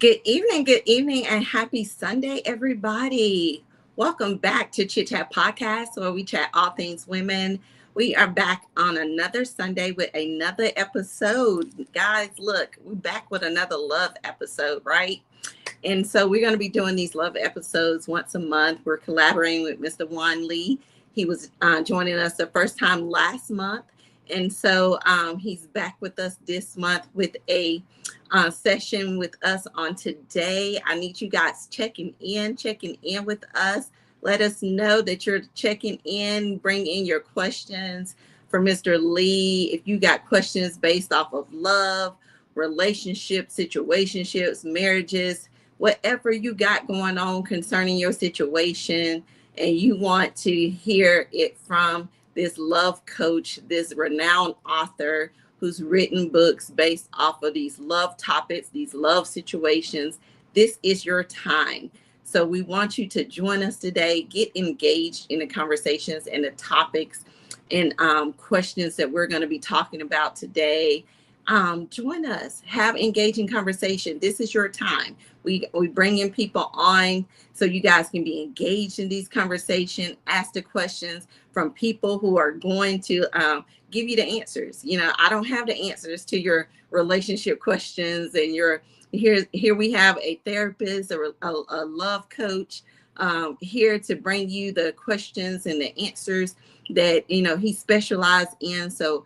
good evening, and happy Sunday, everybody. Welcome back to Chic Chat Podcast, where we chat all things women. We are back on another Sunday with another episode. Guys, look, we're back with another love episode, right? And so we're going to be doing these love episodes once a month. We're collaborating with Mr. Juan Lee. He was joining us the first time last month. And so he's back with us this month with a session with us on today. I need you guys checking in with us. Let us know that you're checking in. Bring in your questions for Mr. Lee. If you got questions based off of love, relationships, situationships, marriages, whatever you got going on concerning your situation, and you want to hear it from this love coach, this renowned author who's written books based off of these love topics, these love situations, this is your time. So we want you to join us today, get engaged in the conversations and the topics and questions that we're going to be talking about today. Join us, have engaging conversation. This is your time. We bring in people on so you guys can be engaged in these conversations, ask the questions from people who are going to give you the answers. You know, I don't have the answers to your relationship questions, and here we have a therapist or a love coach here to bring you the questions and the answers that he specialized in. So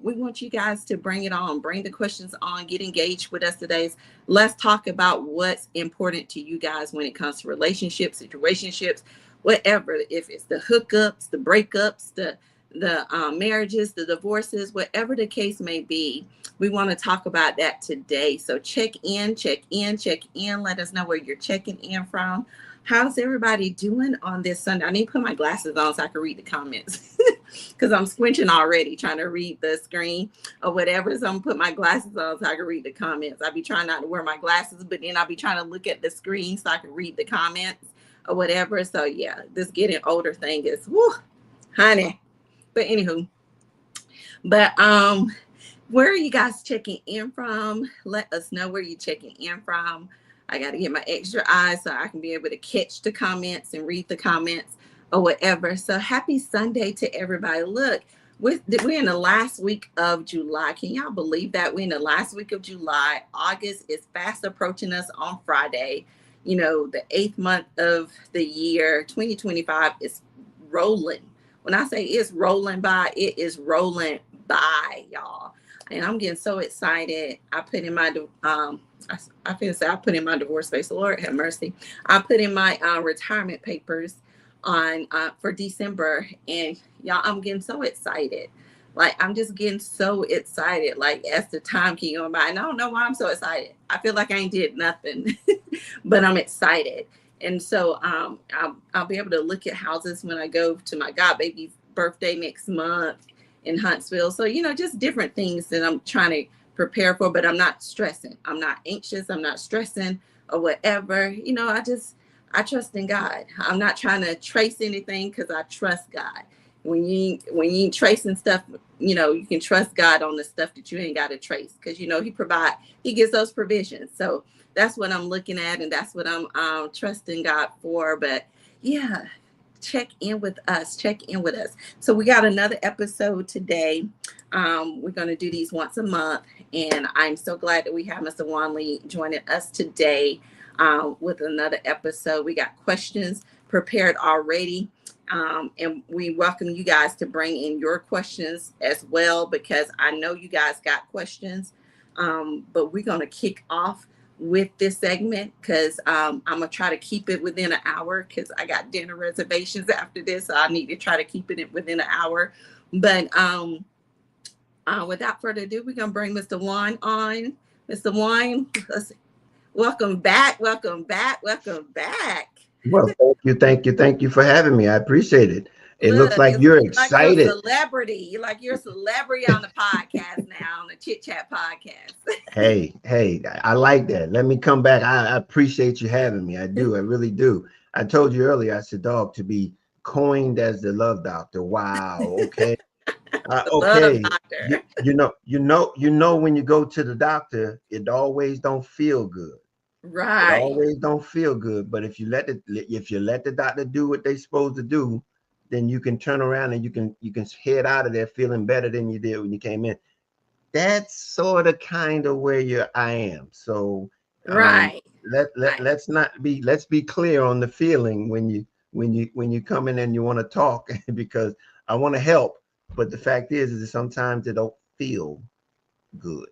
we want you guys to bring it on, bring the questions on, get engaged with us today. Let's talk about what's important to you guys when it comes to relationships, situationships, whatever. If it's the hookups, the breakups, the marriages, the divorces, whatever the case may be, we want to talk about that today. So check in. Let us know where you're checking in from. How's everybody doing on this Sunday? I need to put my glasses on so I can read the comments because I'm squinching already trying to read the screen or whatever. So I'm going to put my glasses on so I can read the comments. I'll be trying not to wear my glasses, but then I'll be trying to look at the screen so I can read the comments or whatever. So yeah, this getting older thing is, whoo, honey. But anywho, where are you guys checking in from? Let us know where you're checking in from. I got to get my extra eyes so I can be able to catch the comments and read the comments or whatever. So happy Sunday to everybody. Look, we're in the last week of July. Can y'all believe that? We're in the last week of July. August is fast approaching us on Friday. You know, the 8th month of the year, 2025 is rolling. When I say it's rolling by, it is rolling by, y'all. And I'm getting so excited. I put in my I put in my divorce space. Lord have mercy. I put in my retirement papers on for December, and y'all, I'm getting so excited. Like, I'm just getting so excited. Like, as the time keep going by, and I don't know why I'm so excited. I feel like I ain't did nothing, but I'm excited. And so I'll be able to look at houses when I go to my godbaby's birthday next month in Huntsville. So, just different things that I'm trying to prepare for, but I'm not stressing. I'm not anxious. I'm not stressing or whatever. I trust in God. I'm not trying to trace anything because I trust God. When you ain't tracing stuff, you can trust God on the stuff that you ain't got to trace because, he gives those provisions. So that's what I'm looking at, and that's what I'm trusting God for. But yeah, check in with us. So we got another episode today. We're going to do these once a month, and I'm so glad that we have Mr. Juan Lee joining us today with another episode. We got questions prepared already, and we welcome you guys to bring in your questions as well, because I know you guys got questions, but we're going to kick off with this segment because I'm going to try to keep it within an hour because I got dinner reservations after this. So I need to try to keep it within an hour. But without further ado, we're going to bring Mr. Juan on. Mr. Juan, welcome back. Well, thank you for having me. I appreciate it. It looks like you're excited. You're a celebrity on the podcast now, on the Chic Chat Podcast. Hey, I like that. Let me come back. I appreciate you having me. I do. I really do. I told you earlier, I said, dog, to be coined as the love doctor. Wow. Okay. Okay. You know, when you go to the doctor, it always don't feel good. It Right. always don't feel good, but if you let the doctor do what they supposed to do, then you can turn around and you can head out of there feeling better than you did when you came in. That's sort of kind of where I am. So Right. Right. let's be clear on the feeling when you come in and you want to talk because I want to help, but the fact is that sometimes it don't feel good.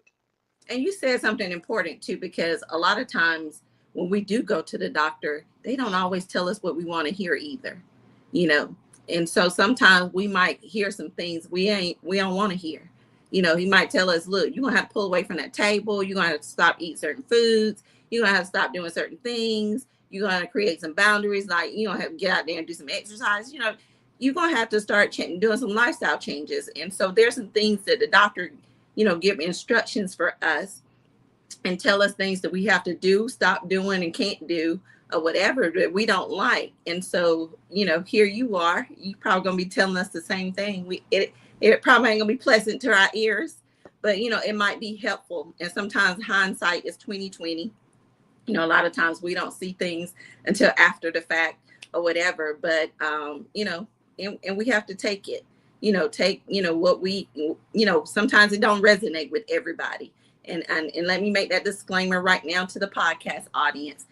And you said something important too, because a lot of times when we do go to the doctor, they don't always tell us what we want to hear either, you know. And so sometimes we might hear some things we don't want to hear. He might tell us, look, you're gonna have to pull away from that table, you're gonna have to stop eating certain foods, you're gonna have to stop doing certain things, you're gonna create some boundaries, like you don't have to get out there and do some exercise, you're gonna have to start doing some lifestyle changes. And so there's some things that the doctor give instructions for us and tell us things that we have to do, stop doing, and can't do, or whatever that we don't like. And so, here you are. You probably gonna be telling us the same thing. It probably ain't gonna be pleasant to our ears, but it might be helpful. And sometimes hindsight is 2020. A lot of times we don't see things until after the fact or whatever. But and we have to take it. Take what we sometimes it don't resonate with everybody. And let me make that disclaimer right now to the podcast audience.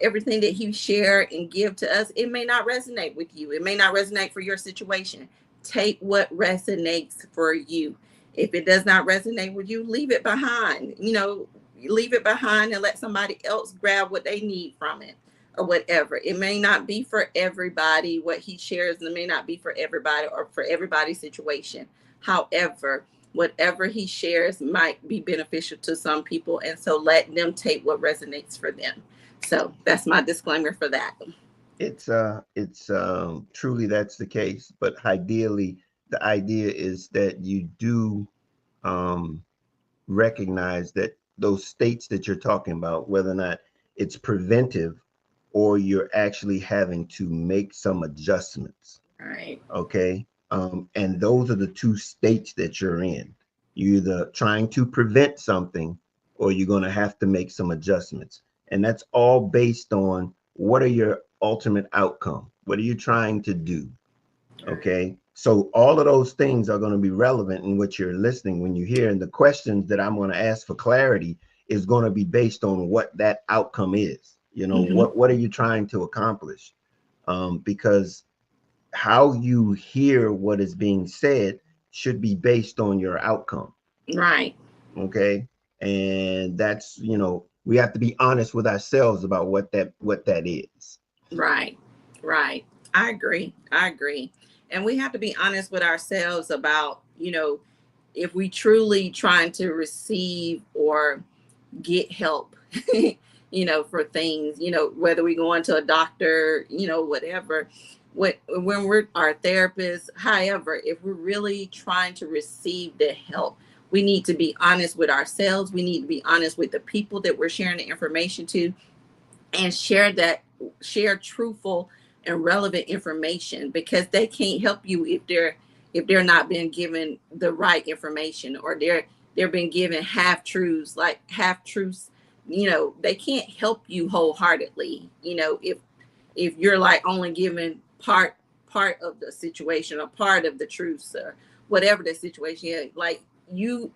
Everything that he share and give to us, it may not resonate with you. It may not resonate for your situation. Take what resonates for you. If it does not resonate with you, leave it behind. Leave it behind and let somebody else grab what they need from it or whatever. It may not be for everybody what he shares, and it may not be for everybody or for everybody's situation. However, whatever he shares might be beneficial to some people, and so let them take what resonates for them. So that's my disclaimer for that. It's truly that's the case, but ideally the idea is that you do um recognize that those states that you're talking about, whether or not it's preventive or you're actually having to make some adjustments. All right. Okay. And those are the two states that you're in. You're either trying to prevent something or you're going to have to make some adjustments. And that's all based on what are your ultimate outcome? What are you trying to do? All right. Okay. So all of those things are going to be relevant in what you're listening when you hear. And the questions that I'm going to ask for clarity is going to be based on what that outcome is. Mm-hmm. What are you trying to accomplish? Because how you hear what is being said should be based on your outcome. Right. Okay. And that's, we have to be honest with ourselves about what that is. Right. Right. I agree. I agree. And we have to be honest with ourselves about, if we truly trying to receive or get help, for things, whether we go into a doctor, whatever, when we're our therapist, however, if we're really trying to receive the help, we need to be honest with ourselves. We need to be honest with the people that we're sharing the information to, and share truthful and relevant information, because they can't help you if they're not being given the right information, or they're being given half truths. They can't help you wholeheartedly, if you're like only given part of the situation or part of the truth, or whatever the situation is. Like you're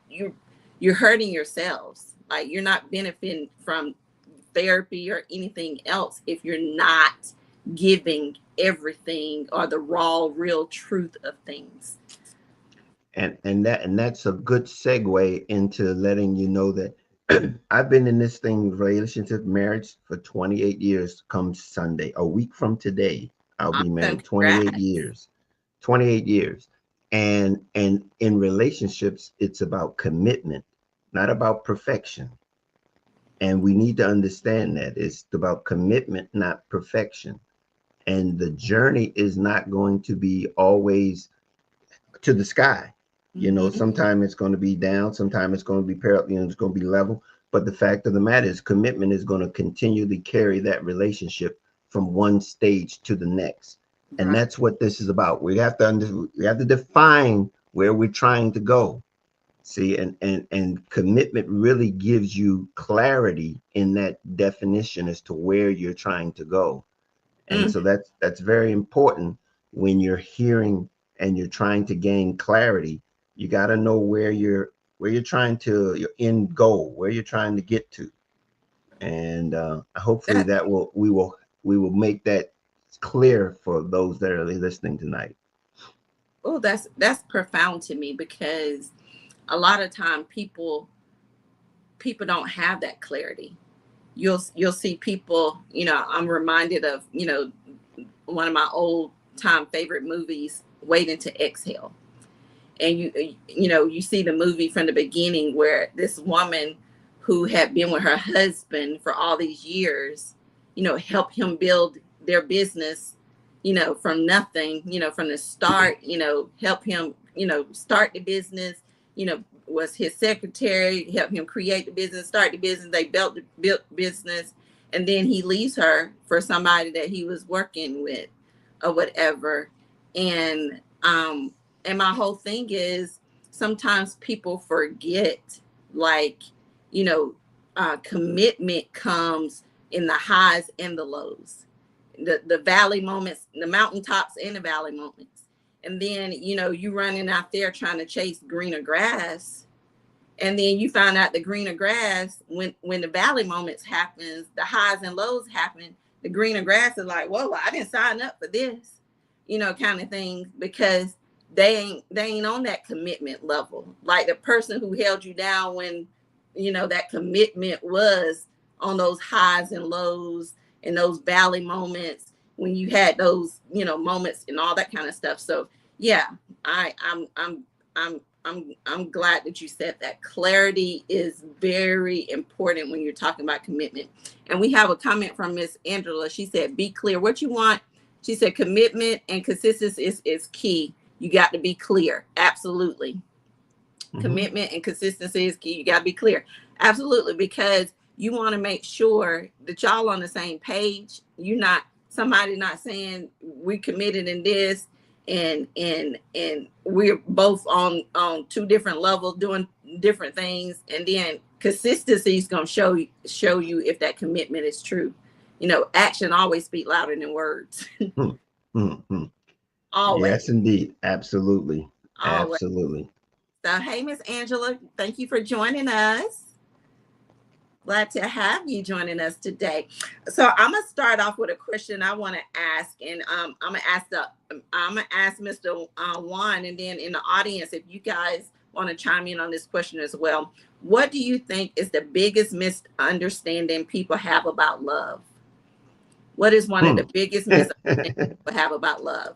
hurting yourselves. Like you're not benefiting from therapy or anything else if you're not giving everything or the raw real truth of things. And that's a good segue into letting you know that I've been in this thing, relationship, marriage, for 28 years. Come Sunday, a week from today, I'll be Awesome. married 28 Congrats. years. 28 years. And in relationships, it's about commitment, not about perfection. And we need to understand that it's about commitment, not perfection. And the journey is not going to be always to the sky. Mm-hmm. Sometimes it's going to be down, sometimes it's going to be parallel, it's going to be level. But the fact of the matter is, commitment is going to continually carry that relationship from one stage to the next. And Right. that's what this is about. We have to define where we're trying to go. See, and commitment really gives you clarity in that definition as to where you're trying to go. And Mm, so that's very important when you're hearing and you're trying to gain clarity. You got to know where you're trying to your end goal, where you're trying to get to. And hopefully that that we will make that clear for those that are listening tonight. oh, that's profound to me because a lot of time people don't have that clarity. You'll see people, I'm reminded of, one of my old time favorite movies, Waiting to Exhale. And you see the movie from the beginning where this woman who had been with her husband for all these years, help him build their business, from nothing, from the start, help him, start the business, was his secretary, help him create the business, start the business. They built business, and then he leaves her for somebody that he was working with or whatever. And my whole thing is sometimes people forget, like, you know commitment comes in the highs and the lows, the valley moments, the mountaintops and the valley moments. And then you running out there trying to chase greener grass, and then you find out the greener grass, when the valley moments happens, the highs and lows happen, the greener grass is like, whoa, I didn't sign up for this, kind of thing, because they ain't on that commitment level, like the person who held you down when that commitment was on those highs and lows and those valley moments, when you had those moments and all that kind of stuff. So yeah, I'm glad that you said that. Clarity is very important when you're talking about commitment. And we have a comment from Miss Angela. She said, "Be clear what you want." She said, "Commitment and consistency is key. You got to be clear." Absolutely. Mm-hmm. Commitment and consistency is key. You got to be clear. Absolutely, because you want to make sure that y'all on the same page. You're not somebody not saying we committed in this, and we're both on two different levels doing different things, and then consistency is going to show you if that commitment is true. Action always speak louder than words. Mm-hmm. Yes, Always. indeed. Absolutely. Always. Absolutely. So hey, Miss Angela, thank you for joining us. Glad to have you joining us today. So I'm gonna start off with a question I want to ask, and I'm gonna ask Mr. Juan, and then in the audience, if you guys want to chime in on this question as well. What do you think is the biggest misunderstanding people have about love? What is one of Hmm. the biggest misunderstandings people have about love?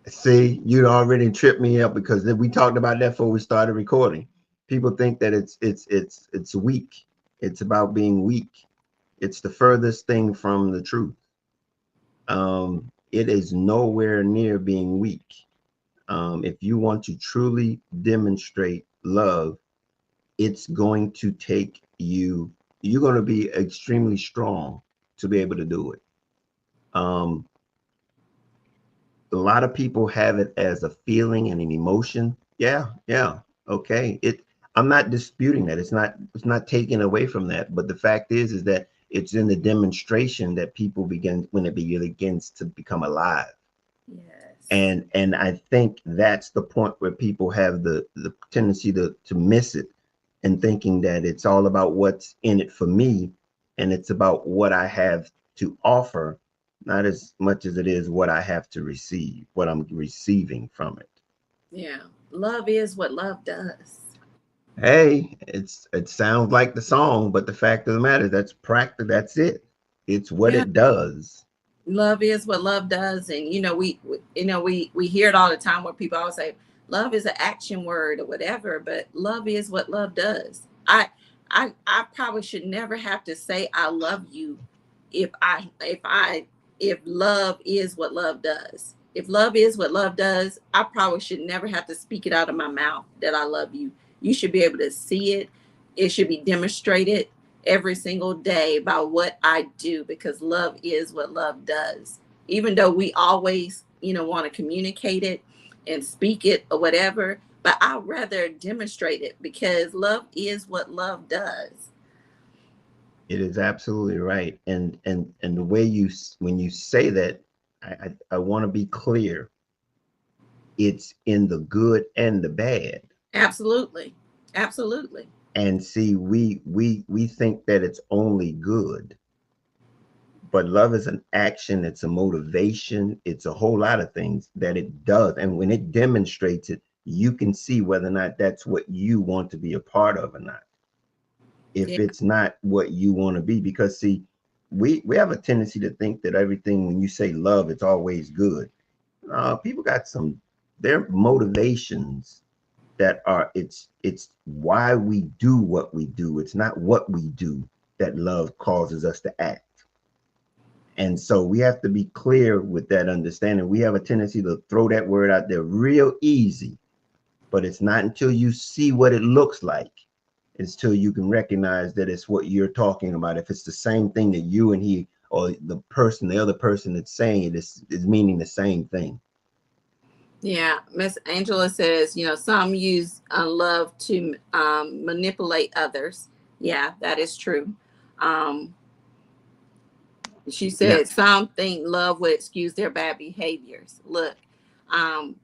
See, you already tripped me up because we talked about that before we started recording. People think that it's weak. It's about being weak. It's the furthest thing from the truth. It is nowhere near being weak. If you want to truly demonstrate love, it's going to take you. You're going to be extremely strong to be able to do it. Um, a lot of people have it as a feeling and an emotion. Yeah, yeah, okay. I'm not disputing that. It's not taken away from that. But the fact is that it's in the demonstration that people begin when it begins to become alive. Yes. And I think that's the point where people have the tendency to miss it, and thinking that it's all about what's in it for me, and it's about what I have to offer, not as much as it is what I have to receive, what I'm receiving from it. Yeah. Love is what love does. Hey, it sounds like the song, but the fact of the matter, that's practice. That's it. It's what Yeah. it does. Love is what love does. And we hear it all the time where people always say love is an action word or whatever, but love is what love does. I probably should never have to say I love you if love is what love does. If love is what love does, I probably should never have to speak it out of my mouth that I love you. You should be able to see it. It should be demonstrated every single day by what I do, because love is what love does. Even though we always, want to communicate it and speak it or whatever, but I'd rather demonstrate it because love is what love does. It is absolutely right. And the way when you say that, I want to be clear. It's in the good and the bad. Absolutely. Absolutely. And see, we think that it's only good, but love is an action, it's a motivation, it's a whole lot of things that it does. And when it demonstrates it, you can see whether or not that's what you want to be a part of or not. If Yeah. it's not what you want to be, because see, we have a tendency to think that everything, when you say love, it's always good. People got some their motivations that are, it's why we do what we do. It's not what we do that love causes us to act. And so we have to be clear with that understanding. We have a tendency to throw that word out there real easy, but it's not until you see what it looks like, it's till you can recognize that it's what you're talking about. If it's the same thing that you and he, or the other person that's saying it is meaning the same thing. Yeah, Miss Angela says, some use love to manipulate others. Yeah, that is true. Um, she Now, said some think love would excuse their bad behaviors. Look, um,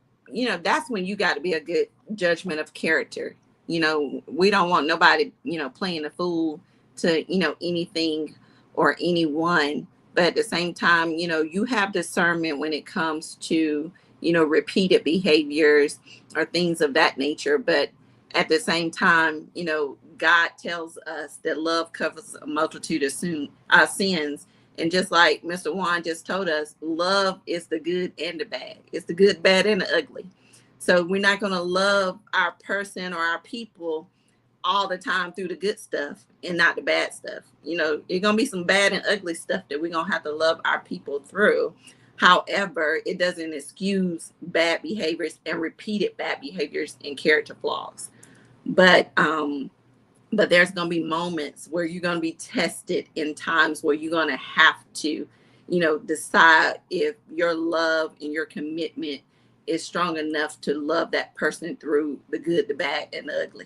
that's when you got to be a good judgment of character. We don't want nobody, playing the fool to, anything or anyone. But at the same time, you have discernment when it comes to, repeated behaviors or things of that nature. But at the same time, God tells us that love covers a multitude of sins. And just like Mr. Juan just told us, love is the good and the bad. It's the good, bad, and the ugly. So we're not going to love our person or our people all the time through the good stuff and not the bad stuff. There's going to be some bad and ugly stuff that we're going to have to love our people through. However, it doesn't excuse bad behaviors and repeated bad behaviors and character flaws. But there's going to be moments where you're going to be tested in times where you're going to have to, decide if your love and your commitment is strong enough to love that person through the good, the bad, and the ugly.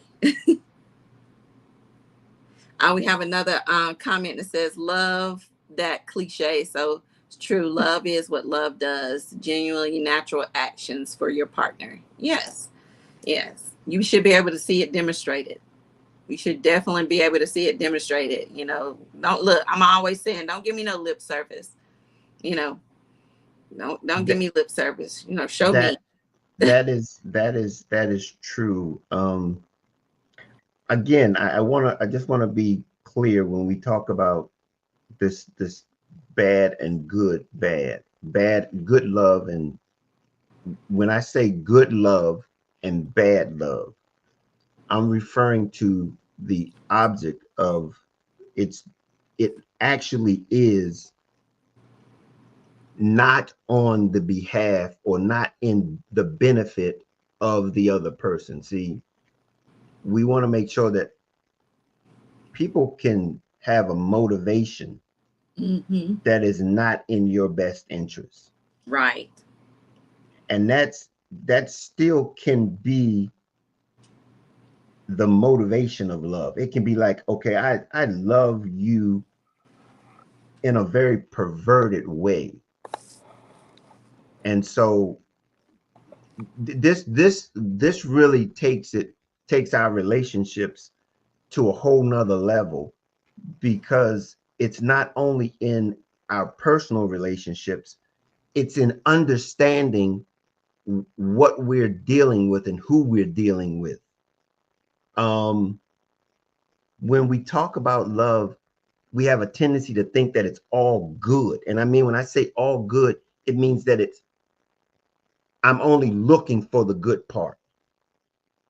We have another comment that says, love that cliche. So it's true. Love is what love does. Genuinely natural actions for your partner. Yes. Yes. You should be able to see it demonstrated. We should definitely be able to see it demonstrated. Don't look. I'm always saying, don't give me no lip service. You know, don't give that me lip service. Show me. that that is true. Again, I just want to be clear when we talk about this bad and good, bad good love. And when I say good love and bad love, I'm referring to the object of it's it actually is not on the behalf or not in the benefit of the other person. See, we want to make sure that people can have a motivation Mm-hmm. that is not in your best interest. Right. And that still can be the motivation of love. It can be like, okay, I love you in a very perverted way. And so this really takes our relationships to a whole nother level, because it's not only in our personal relationships, it's in understanding what we're dealing with and who we're dealing with. um when we talk about love, we have a tendency to think that it's all good. And I mean, when I say all good, it means that I'm only looking for the good part.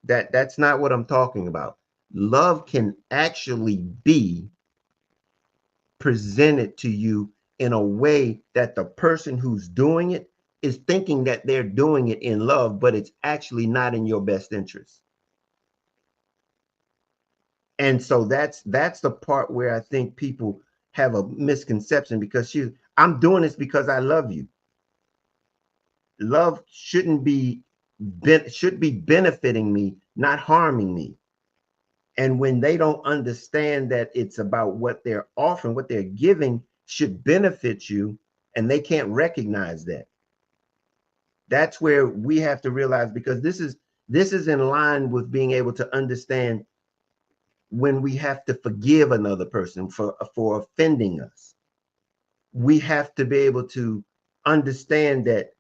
That's not what I'm talking about. Love can actually be presented to you in a way that the person who's doing it is thinking that they're doing it in love, but it's actually not in your best interest. And so that's the part where I think people have a misconception, because I'm doing this because I love you. Love shouldn't be should be benefiting me, not harming me. And when they don't understand that it's about what they're offering, what they're giving should benefit you, and they can't recognize that. That's where we have to realize, because this is in line with being able to understand when we have to forgive another person for offending us. We have to be able to understand that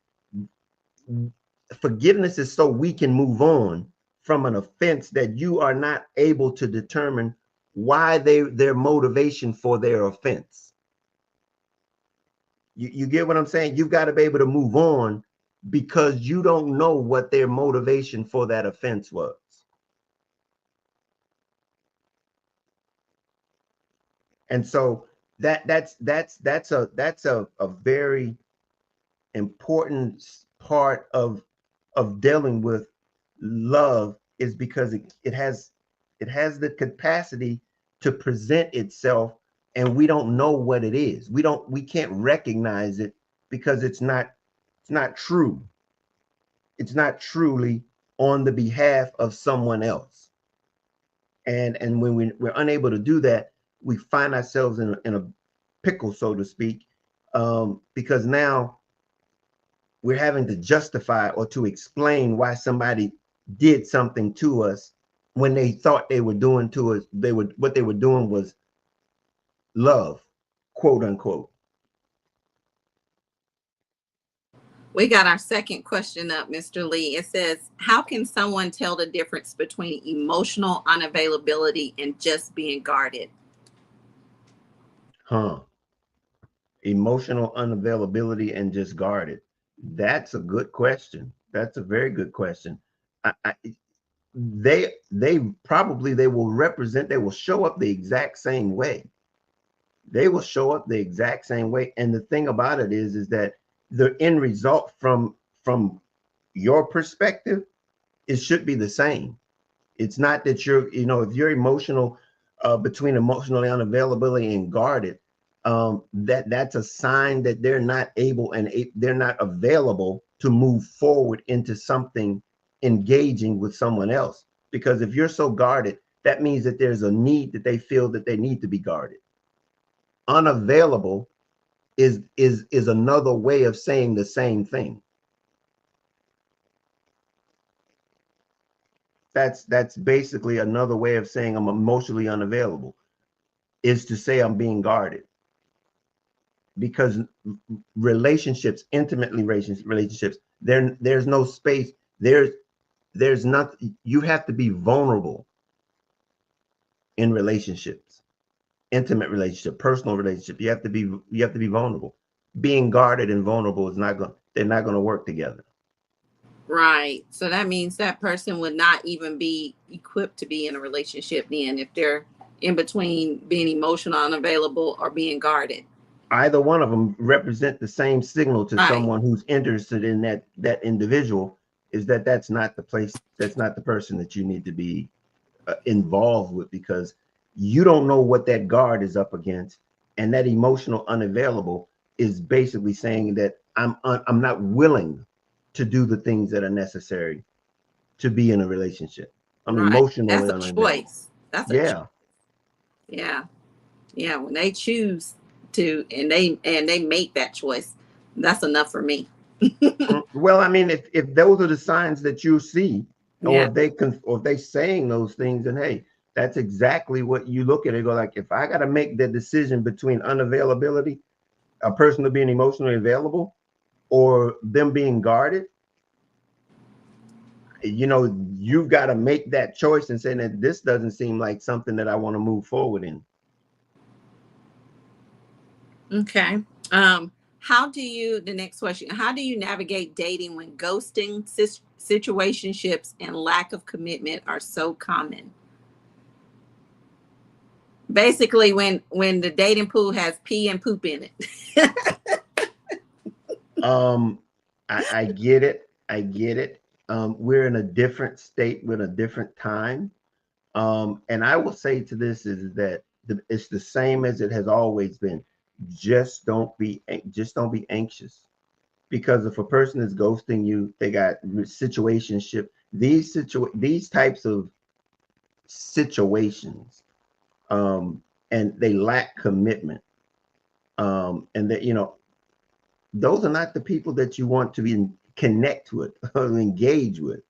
forgiveness is so we can move on from an offense that you are not able to determine why their motivation for their offense. You get what I'm saying? You've got to be able to move on because you don't know what their motivation for that offense was. And so that's a very important part of dealing with love, is because it has the capacity to present itself, and we don't know what it is. We can't recognize it because it's not true. It's not truly on the behalf of someone else. And when we're unable to do that, we find ourselves in a pickle, so to speak, because now we're having to justify or to explain why somebody did something to us when they thought they were doing to us. What they were doing was love, quote unquote. We got our second question up, Mr. Lee. It says, how can someone tell the difference between emotional unavailability and just being guarded? Huh. Emotional unavailability and just guarded. That's a good question. That's a very good question. I, they probably they will represent, they will show up the exact same way. They will show up the exact same way. And the thing about it is that the end result from your perspective, it should be the same. It's not that if you're emotional, between emotionally unavailability and guarded, that's a sign that they're not able and they're not available to move forward into something engaging with someone else. Because if you're so guarded, that means that there's a need that they feel that they need to be guarded. Unavailable is another way of saying the same thing. That's basically another way of saying I'm emotionally unavailable, is to say I'm being guarded. Because relationships, intimately relationships, there's no space. There's not, you have to be vulnerable in relationships, intimate relationship, personal relationship. You have to be vulnerable. Being guarded and vulnerable is not going, they're not going to work together. Right. So that means that person would not even be equipped to be in a relationship then, if they're in between being emotional unavailable or being guarded. Either one of them represent the same signal to Right. someone who's interested in that individual, is that's not the place, that's not the person that you need to be involved with, because you don't know what that guard is up against. And that emotional unavailable is basically saying that I'm not willing to do the things that are necessary to be in a relationship. I'm Right. emotionally That's a unavailable. choice. That's a choice. Yeah. Yeah. Yeah. When they choose to, and they make that choice, that's enough for me. Well, I mean, if those are the signs that you see, or Yeah. if they saying those things, then hey, that's exactly what you look at. It go like, if I got to make the decision between unavailability, a person being emotionally available, or them being guarded, you've got to make that choice and say that this doesn't seem like something that I want to move forward in. Okay. The next question, how do you navigate dating when ghosting, situationships, and lack of commitment are so common? Basically, when the dating pool has pee and poop in it. Um, I get it. I get it. We're in a different state with a different time. And I will say to this is that it's the same as it has always been. Just don't be anxious. because if a person is ghosting you, they got situationship. These types of situations, and they lack commitment. And that, those are not the people that you want to be connect with or engage with.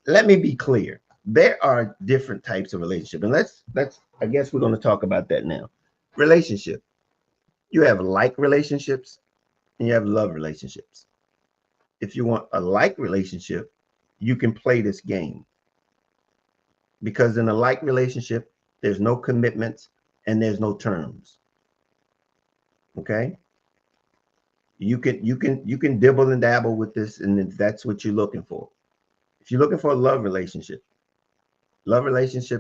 Let me be clear. There are different types of relationship, and let's I guess we're going to talk about that now. Relationship. You have like relationships and you have love relationships. If you want a like relationship, you can play this game, because in a like relationship, there's no commitments and there's no terms. Okay? You can dibble and dabble with this, and if that's what you're looking for. If you're looking for a love relationships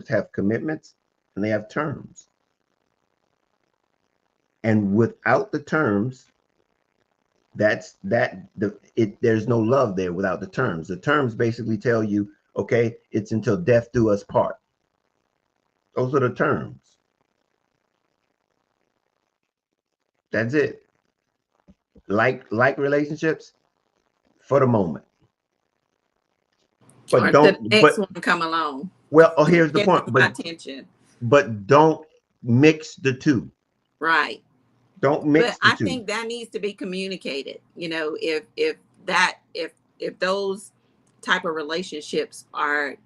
have commitments and they have terms. And without the terms, there's no love there without the terms. The terms basically tell you, okay, it's until death do us part. Those are the terms. That's it. Like relationships for the moment. But Or the don't next but one come along. well, oh, here's the Catches point. my But attention. don't mix the two. Right. Don't But mix the I two. think that needs to be communicated. If those type of relationships are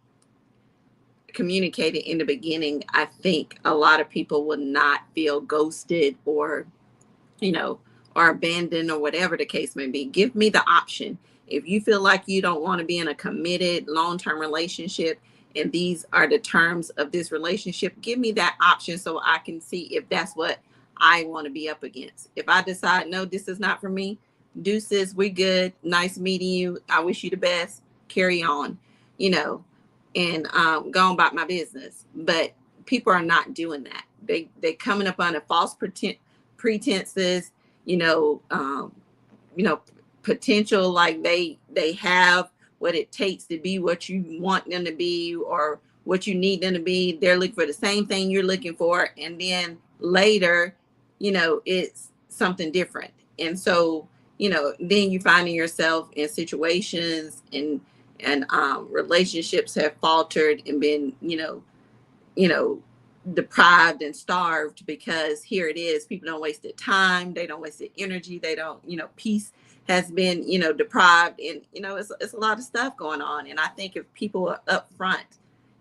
communicated in the beginning, I think a lot of people will not feel ghosted or, you know, or abandoned or whatever the case may be. Give me the option. If you feel like you don't want to be in a committed long-term relationship and these are the terms of this relationship, give me that option so I can see if that's what I want to be up against. If I decide, no, this is not for me, deuces, we good. Nice meeting you. I wish you the best. Carry on, you know, and go on about my business. But people are not doing that. They coming up on a false pretenses, you know, you know, potential, like they have what it takes to be what you want them to be or what you need them to be. They're looking for the same thing you're looking for, and then later, you know, it's something different. And so, you know, then you finding yourself in situations and relationships have faltered and been, you know, deprived and starved because here it is. People don't waste their time. They don't waste their energy. They don't, you know, peace has been, you know, deprived. And, you know, it's a lot of stuff going on. And I think if people are upfront,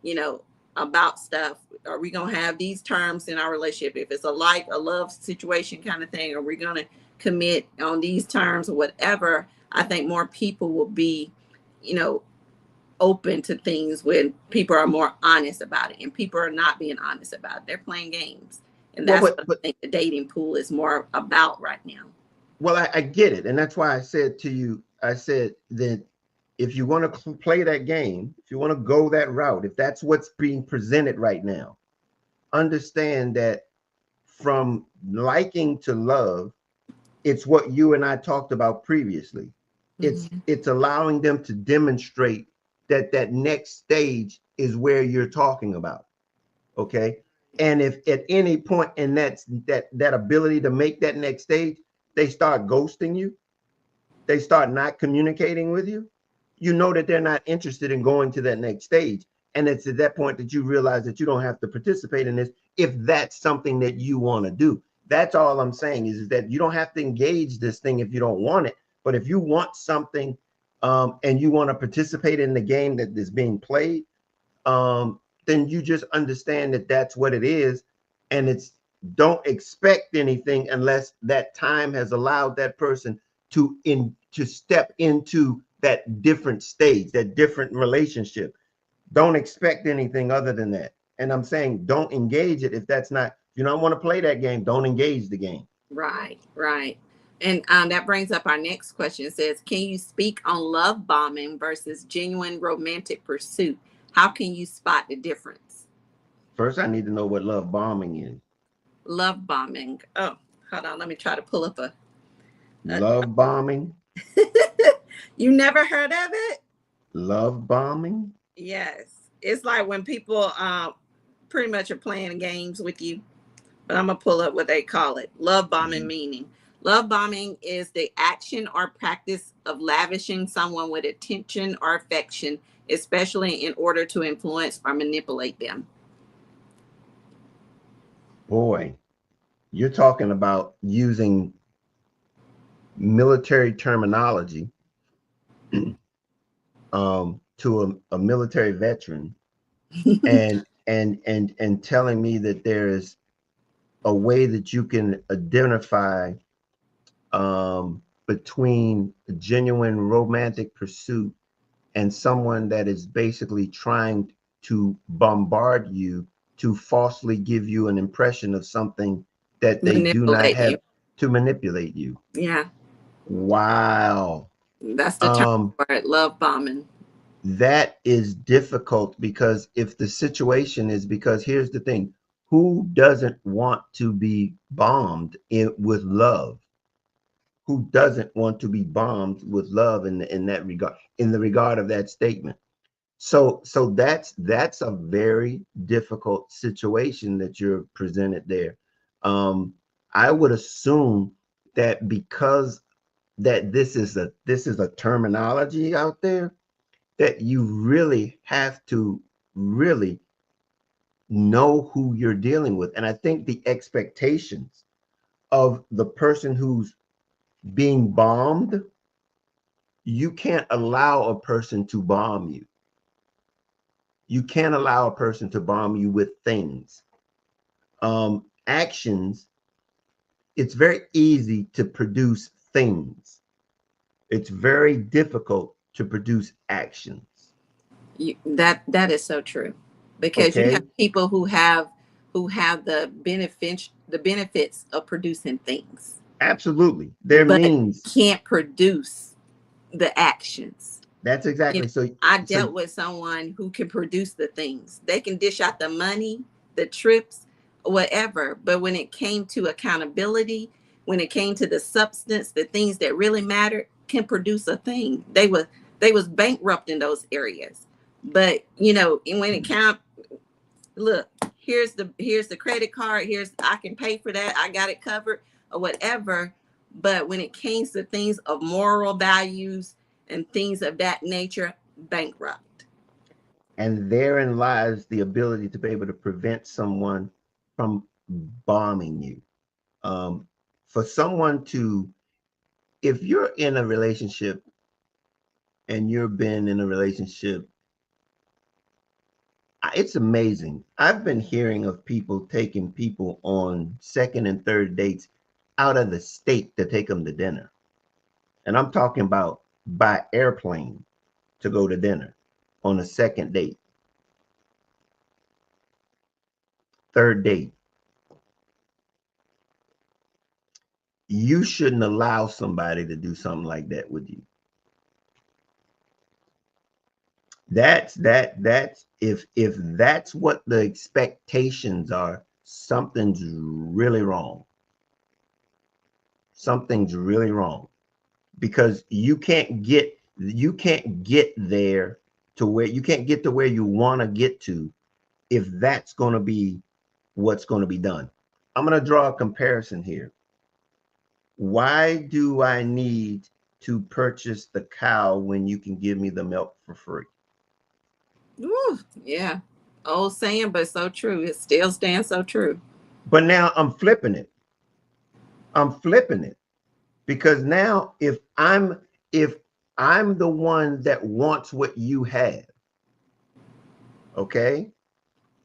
you know, about stuff, are we going to have these terms in our relationship? If it's a love situation kind of thing, are we going to commit on these terms or whatever? I think more people will be, you know, open to things when people are more honest about it, and people are not being honest about it. They're playing games. And Well, that's but what I but think the dating pool is more about right now. well, I get it, and that's why I said to you, I said that if you want to play that game, if you want to go that route, if that's what's being presented right now, understand that from liking to love, it's what you and I talked about previously. Mm-hmm. It's allowing them to demonstrate that that next stage is where you're talking about. Okay. And if at any point in that ability to make that next stage, they start ghosting you, they start not communicating with you, you know that they're not interested in going to that next stage. And it's at that point that you realize that you don't have to participate in this if that's something that you want to do. That's all I'm saying is that you don't have to engage this thing if you don't want it. But if you want something, and you want to participate in the game that is being played, then you just understand that that's what it is. And it's, don't expect anything unless that time has allowed that person to step into that different stage, that different relationship. Don't expect anything other than that. And I'm saying don't engage it if that's not, if you don't want to play that game, don't engage the game. Right, right. And that brings up our next question. It says, can you speak on love bombing versus genuine romantic pursuit? How can you spot the difference? First, I need to know what love bombing is. Love bombing. Oh, hold on. Let me try to pull up a Love bombing, you never heard of it? love bombing. Yes. It's like when people pretty much are playing games with you, but I'm gonna pull up what they call it. Love bombing Mhm. meaning. Love bombing is the action or practice of lavishing someone with attention or affection, especially in order to influence or manipulate them. Boy, you're talking about using military terminology to a military veteran and telling me that there is a way that you can identify between a genuine romantic pursuit and someone that is basically trying to bombard you to falsely give you an impression of something that they do not Manipulate you. have, to manipulate you. Yeah, Wow. that's the term Um, for it, love bombing. that is difficult because if the situation is, because here's the thing, who doesn't want to be bombed with love? Who doesn't want to be bombed with love in that regard, in the regard of that statement? So that's a very difficult situation that you're presented there. um I would assume that because that this is a terminology out there, that you really have to really know who you're dealing with. And I think the expectations of the person who's being bombed, you can't allow a person to bomb you. You can't allow a person to bomb you with things. Actions, it's very easy to produce things. It's very difficult to produce actions. That is so true, because you have Okay? people who have the benefits of producing things, Absolutely. Their but means. can't produce the actions. That's You know, exactly so. I So dealt with someone who can produce the things. They can dish out the money, the trips, whatever. But when it came to accountability, when it came to the substance, the things that really mattered, can produce a thing. They was bankrupt in those areas. But and when it count, look, here's the credit card. Here's, I can pay for that. I got it covered or whatever. But when it came to things of moral values and things of that nature, bankrupt. and therein lies the ability to be able to prevent someone from bombing you. Um, for someone to, if you're in a relationship and you've been in a relationship, it's amazing. I've been hearing of people taking people on second and third dates out of the state to take them to dinner. And I'm talking about by airplane to go to dinner on a second date, third date. You shouldn't allow somebody to do something like that with you. That's if that's what the expectations are, something's really wrong. Something's really wrong, because you can't get there to where you can't get to where you want to get to if that's going to be what's going to be done. I'm going to draw a comparison here. Why do I need to purchase the cow when you can give me the milk for free? Woo, yeah. Old saying, but so true. It still stands so true. But now I'm flipping it. I'm flipping it because now if I'm the one that wants what you have, okay?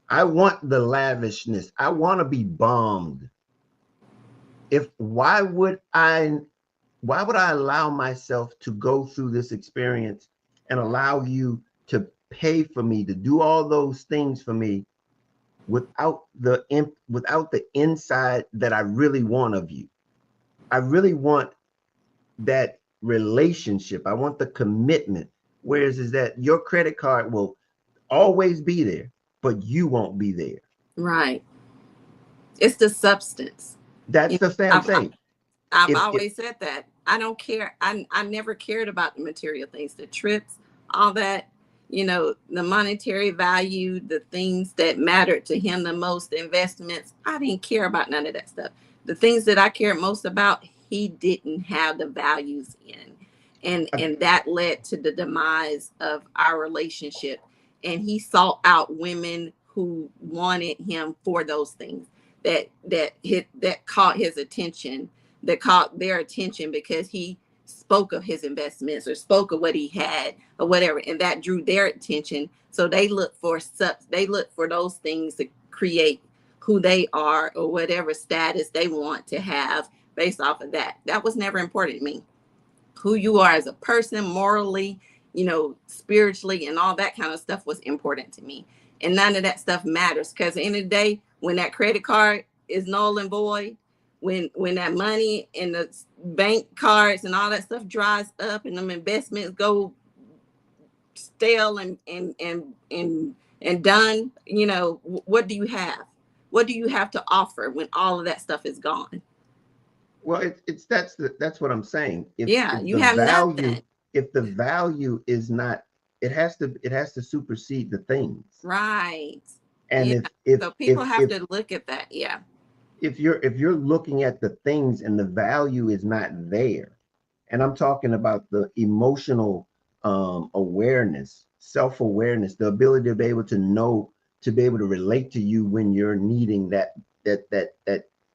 I want the lavishness. I want to be bombed. If why would I allow myself to go through this experience and allow you to pay for me, to do all those things for me without the inside that I really want of you? I really want that relationship. I want the commitment. Whereas is that your credit card will always be there, but you won't be there. Right. It's the substance. That's You the thing know, I'm saying. I've If always said that. I don't care. I never cared about the material things, the trips, all that, the monetary value, the things that mattered to him the most, the investments. I didn't care about none of that stuff. The things that I cared most about, he didn't have the values in. I, And that led to the demise of our relationship. And he sought out women who wanted him for those things, that caught his attention, that caught their attention because he spoke of his investments or spoke of what he had or whatever, and that drew their attention. So they look for those things to create who they are or whatever status they want to have based off of that. That was never important to me. Who you are as a person, morally, spiritually, and all that kind of stuff was important to me. And none of that stuff matters, because at the end of the day, when that credit card is null and void, when that money and the bank cards and all that stuff dries up and them investments go stale and done, what do you have? What do you have to offer when all of that stuff is gone? well, that's what I'm saying. Yeah, If you the have value nothing. if the value is not, it has to supersede the things. Right. And Yeah. if if So if people have if to look at that. Yeah. if you're looking at the things and the value is not there, and I'm talking about the emotional awareness, self-awareness, the ability to be able to know, to be able to relate to you when you're needing that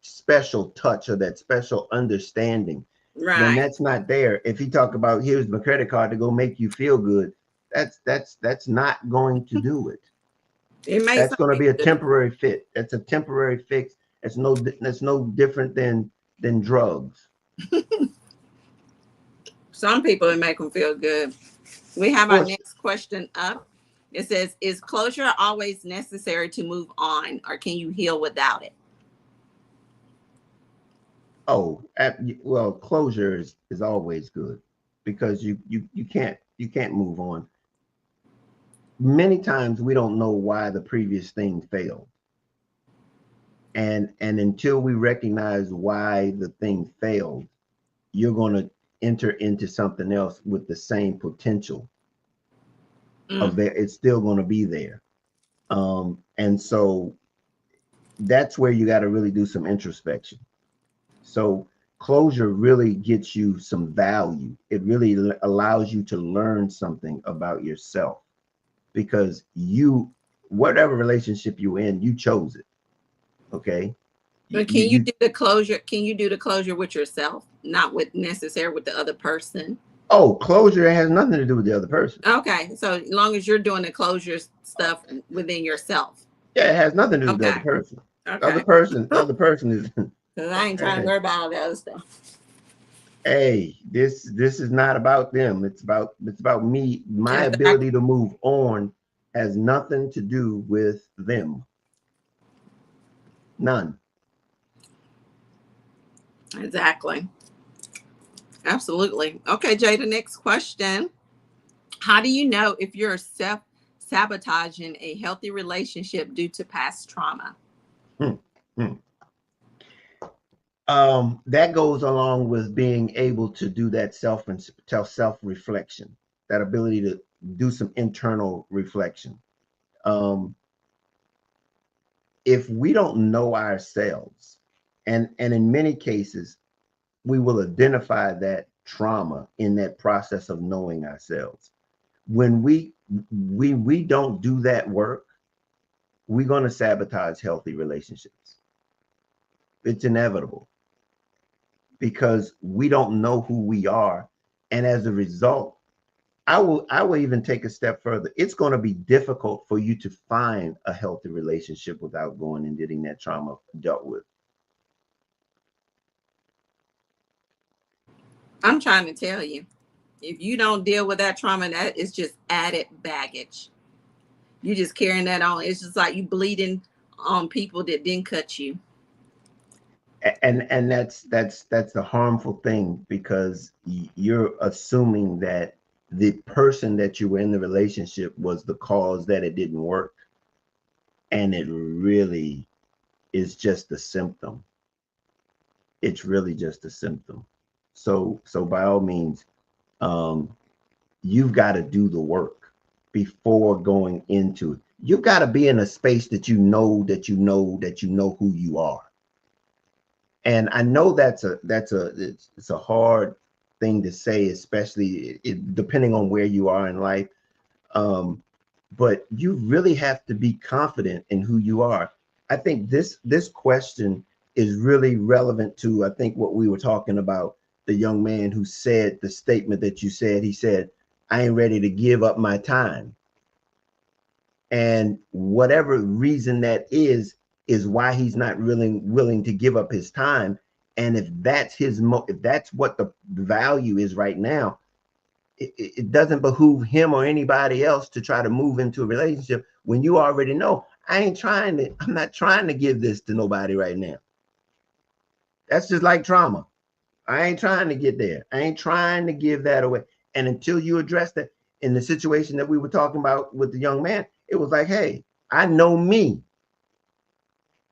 special touch or that special understanding, then Right. that's not there. If he talk about, here's my credit card to go make you feel good, that's not going to do it. It may That's some going to be a people do. temporary fit. That's a temporary fix. That's no different than drugs. Some people it make them feel good. We have our Or next question up. It says, "Is closure always necessary to move on, or can you heal without it?" well, closure is always good, because you can't move on. Many times we don't know why the previous thing failed, and until we recognize why the thing failed, you're going to enter into something else with the same potential Mm. of there. It's still going to be there. And so that's where you got to really do some introspection. So closure really gets you some value. It really allows you to learn something about yourself, because whatever relationship you're in, you chose it. Okay. You, But you, can you you do the closure? Can you do the closure with yourself, not with necessary with the other person? Oh, closure has nothing to do with the other person. Okay, so as long as you're doing the closure stuff within yourself. Yeah, it has nothing to do with the Okay. other person. The other Okay. person, the other person is Because I ain't trying to worry about all the other stuff. hey, this is not about them. It's about me. My Exactly. ability to move on has nothing to do with them. None. Exactly. Absolutely. Okay, Jay, the next question. How do you know if you're self sabotaging a healthy relationship due to past trauma? Hmm, hmm. That goes along with being able to do that self reflection, that ability to do some internal reflection. Um, if we don't know ourselves, and in many cases we will identify that trauma in that process of knowing ourselves. When we don't do that work, we're going to sabotage healthy relationships. It's inevitable, because we don't know who we are, and as a result, I will even take a step further. It's going to be difficult for you to find a healthy relationship without going and getting that trauma dealt with. I'm trying to tell you, if you don't deal with that trauma, that is just added baggage. You just carrying that on. It's just like you bleeding on people that didn't cut you. And that's the harmful thing, because you're assuming that the person that you were in the relationship was the cause that it didn't work, and it really is just a symptom. It's really just a symptom. So by all means, um you've got to do the work before going into it. You've got to be in a space that you know who you are. And I know it's a hard thing to say, especially depending on where you are in life. Um, but you really have to be confident in who you are. I think this question is really relevant to, I think, what we were talking about, the young man who said the statement that you said. He said, I ain't ready to give up my time. And whatever reason that is why he's not really willing to give up his time. And if that's if that's what the value is right now, it doesn't behoove him or anybody else to try to move into a relationship when you already know I'm not trying to give this to nobody right now. That's just like trauma. I ain't trying to get there. I ain't trying to give that away. And until you address that, in the situation that we were talking about with the young man, it was like, hey, I know me.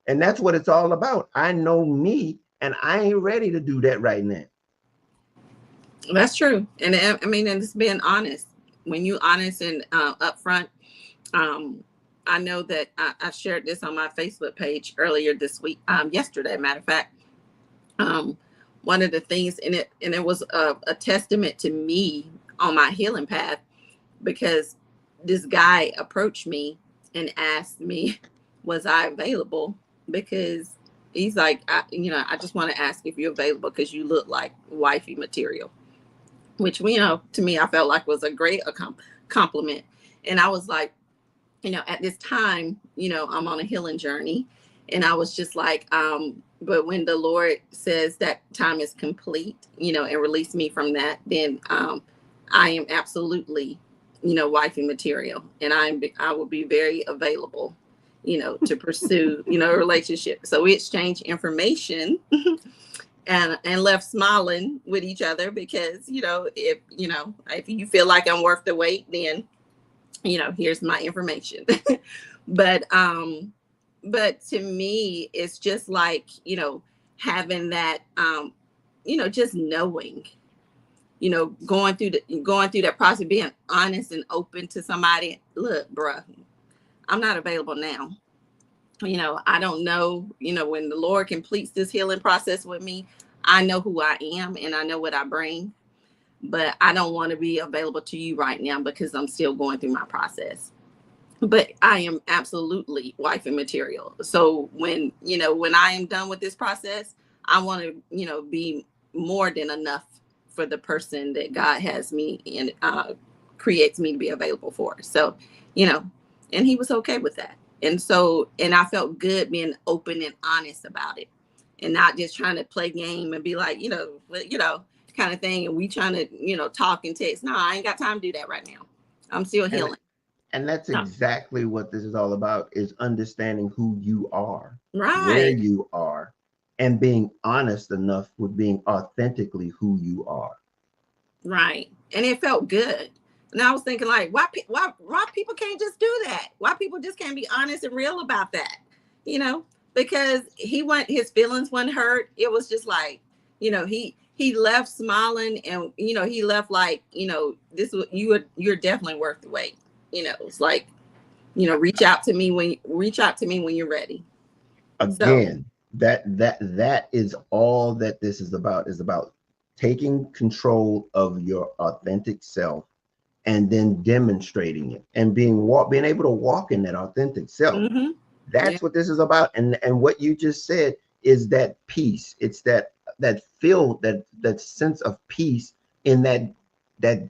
And that's what it's all about. I know me, and I ain't ready to do that right now. That's true. And I mean, and it's being honest. When you honest and upfront, um, I know that I shared this on my Facebook page earlier this week, yesterday, matter of fact. Um, One of the things in it, and it was a testament to me on my healing path, because this guy approached me and asked me, was I available? Because he's like, I just want to ask if you're available because you look like wifey material, which, to me, I felt like was a great compliment. And I was like, at this time, I'm on a healing journey. And I was just like, but when the Lord says that time is complete, and release me from that, then I am absolutely, wifey material. And I will be very available, to pursue, a relationship. So we exchanged information and left smiling with each other because, if you feel like I'm worth the wait, then, here's my information. but but to me, it's just like, having that, just knowing, going through that process, being honest and open to somebody. Look, bruh, I'm not available now. I don't know, when the Lord completes this healing process with me, I know who I am and I know what I bring, but I don't want to be available to you right now because I'm still going through my process. But I am absolutely wife and material. So when I am done with this process, I want to, be more than enough for the person that God has me and creates me to be available for. So, and he was okay with that. And I felt good being open and honest about it, and not just trying to play game and be like, kind of thing. And we trying to, talk and text. No, I ain't got time to do that right now. I'm still And healing. and that's No. exactly what this is all about, is understanding who you are, where Right. you are, and being honest enough with being authentically who you are. Right. And it felt good. And I was thinking, like, why people can't just do that? Why people just can't be honest and real about that? You know, because his feelings weren't hurt. It was just like, he left smiling, and he left like, you're definitely worth the wait. It's like, reach out to me when you're ready. So, Again, that is all that this is about taking control of your authentic self and then demonstrating it and being able to walk in that authentic self. mm-hmm. Yeah. That's what this is about. And what you just said is that peace. It's that feel, that sense of peace in that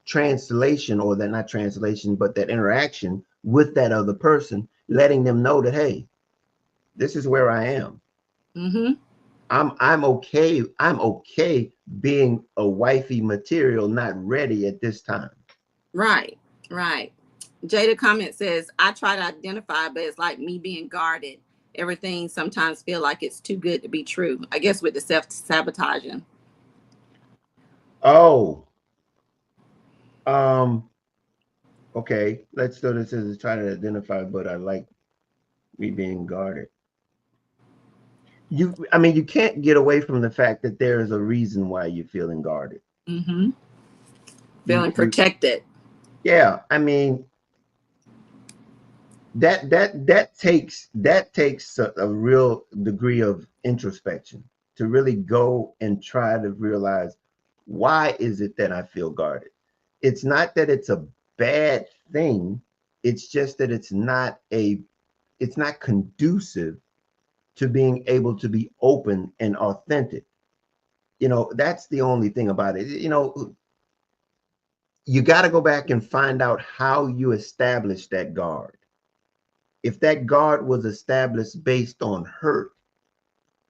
translation, or that, not translation, but that interaction with that other person, letting them know that, hey, this is where I am. Mm-hmm. I'm okay. I'm okay being a wifey material, not ready at this time. Right. Right. Jada comment says, I try to identify, but it's like me being guarded. Everything sometimes feel like it's too good to be true. I guess with the self-sabotaging. Oh, um, okay. Let's do this as try to identify, but I like me being guarded. I mean, you can't get away from the fact that there is a reason why you're feeling guarded. Mm-hmm. You, Feeling you, protected. yeah. I mean, that takes a real degree of introspection to really go and try to realize, why is it that I feel guarded? It's not that it's a bad thing. It's just that it's not conducive to being able to be open and authentic. That's the only thing about it. You got to go back and find out how you established that guard. If that guard was established based on hurt,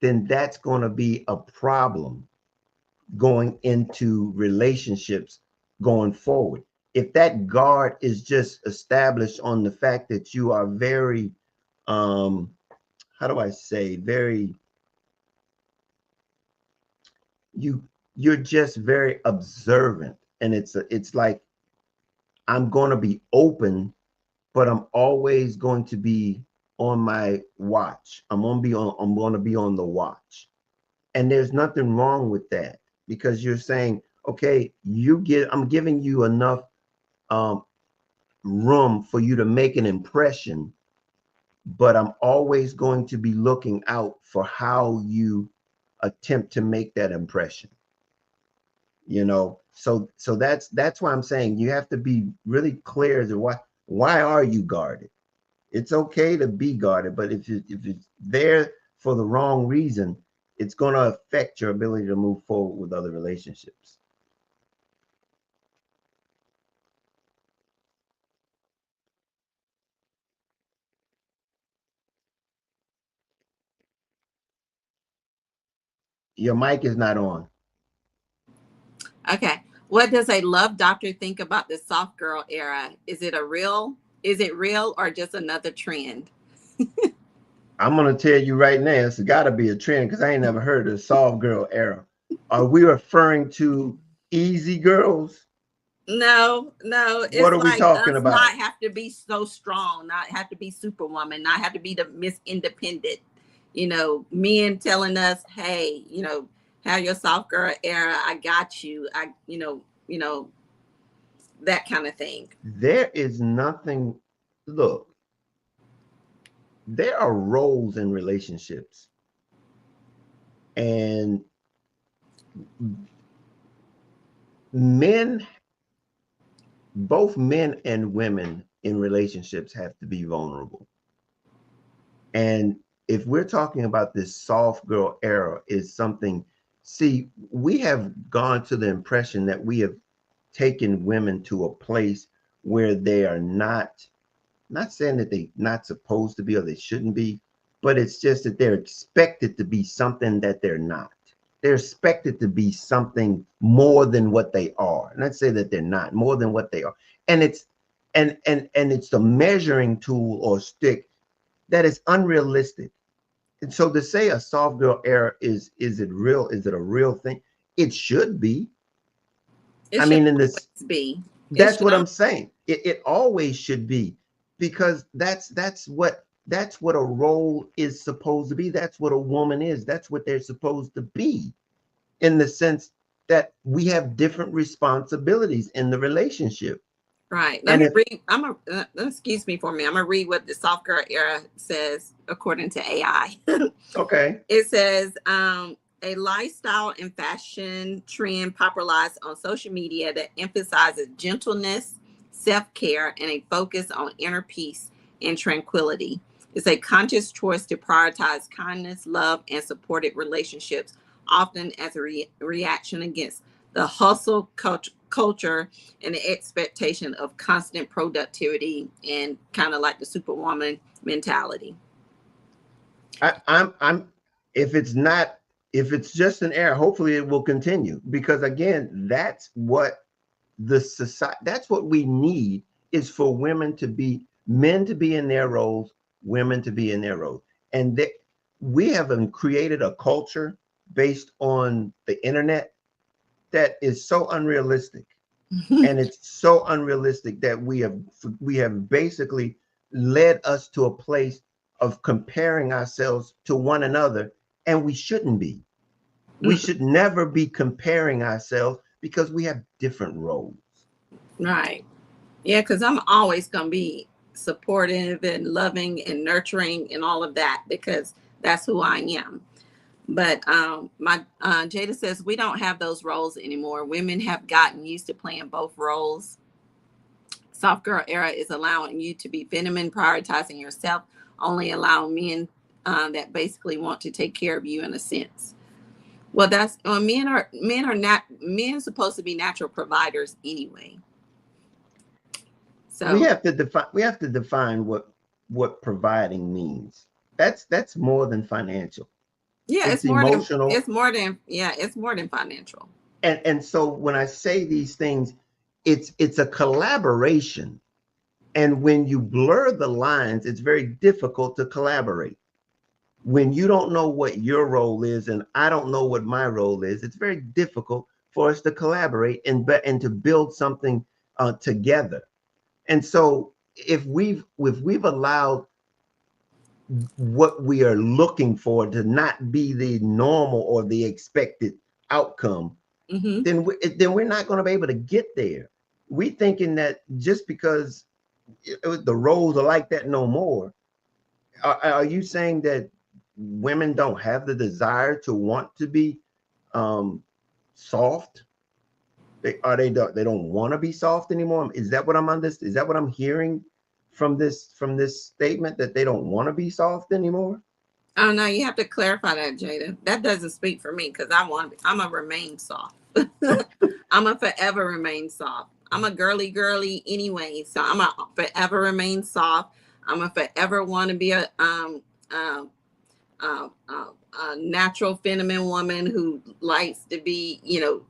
then that's going to be a problem going into relationships going forward. If that guard is just established on the fact that you are very, how do I say, very, you you're just very observant, and it's like, I'm going to be open, but I'm always going to be on my watch. I'm going to be on the watch. And there's nothing wrong with that, because you're saying, okay, I'm giving you enough um, room for you to make an impression, but I'm always going to be looking out for how you attempt to make that impression. So that's why I'm saying you have to be really clear as to why are you guarded. It's okay to be guarded, but if it's there for the wrong reason, it's going to affect your ability to move forward with other relationships. Your mic is not on. Okay. What does a love doctor think about the soft girl era? Is it real or just another trend? I'm going to tell you right now, it's got to be a trend, because I ain't never heard of the soft girl era. Are we referring to easy girls? No, no, What it's are we like talking us about? not have to be so strong, not have to be superwoman, not have to be the Miss Independent. Men telling us, hey, have your soft girl era. I got you. That kind of thing. There is nothing. Look, there are roles in relationships, and men, both men and women in relationships, have to be vulnerable. And if we're talking about this soft girl era, is something, see, we have gone to the impression that we have taken women to a place where they are not saying that they not supposed to be or they shouldn't be, but it's just that they're expected to be something that they're not. They're expected to be something more than what they are. And let's say that they're not more than what they are. And it's the measuring tool or stick that is unrealistic. And so to say a soft girl era is it real? Is it a real thing? It should be. It I should mean, in this, always be. It that's should what always. I'm saying. It always should be, because that's what a role is supposed to be. That's what a woman is. That's what they're supposed to be, in the sense that we have different responsibilities in the relationship. Right. Let And me if read. Excuse me for me. I'm gonna read what the soft girl era says according to AI. okay, It says a lifestyle and fashion trend popularized on social media that emphasizes gentleness, self care, and a focus on inner peace and tranquility. It's a conscious choice to prioritize kindness, love, and supported relationships, often as a reaction against the hustle culture and the expectation of constant productivity and kind of like the superwoman mentality. I'm if it's not, if it's just an error, hopefully it will continue, because again, that's what the society, that's what we need, is for men to be in their roles, women to be in their roles. And we have created a culture based on the internet that is so unrealistic. And it's so unrealistic that we have basically led us to a place of comparing ourselves to one another, and we shouldn't be. We should never be comparing ourselves, because we have different roles. Right. Yeah, because I'm always gonna be supportive and loving and nurturing and all of that, because that's who I am. But my Jada says we don't have those roles anymore. Women have gotten used to playing both roles. Soft girl era is allowing you to be feminine, prioritizing yourself, only allowing men that basically want to take care of you in a sense. Well, that's men are supposed to be natural providers anyway. We So have to define what providing means. That's more than financial. yeah, It's emotional. it's more than financial. And so when I say these things, it's a collaboration. And when you blur the lines, it's very difficult to collaborate. When you don't know what your role is and I don't know what my role is, it's very difficult for us to collaborate and to build something together. And so if we've allowed what we are looking for to not be the normal or the expected outcome, Mm-hmm. then we're not going to be able to get there. We thinking that just because the roles are like that no more. Are you saying that women don't have the desire to want to be um, soft? They don't want to be soft anymore? Is that what I'm under? Is that what I'm hearing from this statement, that they don't want to be soft anymore? Oh no, you have to clarify that, Jada. That doesn't speak for me because I'm a remain soft. I'm a forever remain soft. I'm a girly anyway, so I'm a forever remain soft. I'm a forever want to be um a natural feminine woman who likes to be,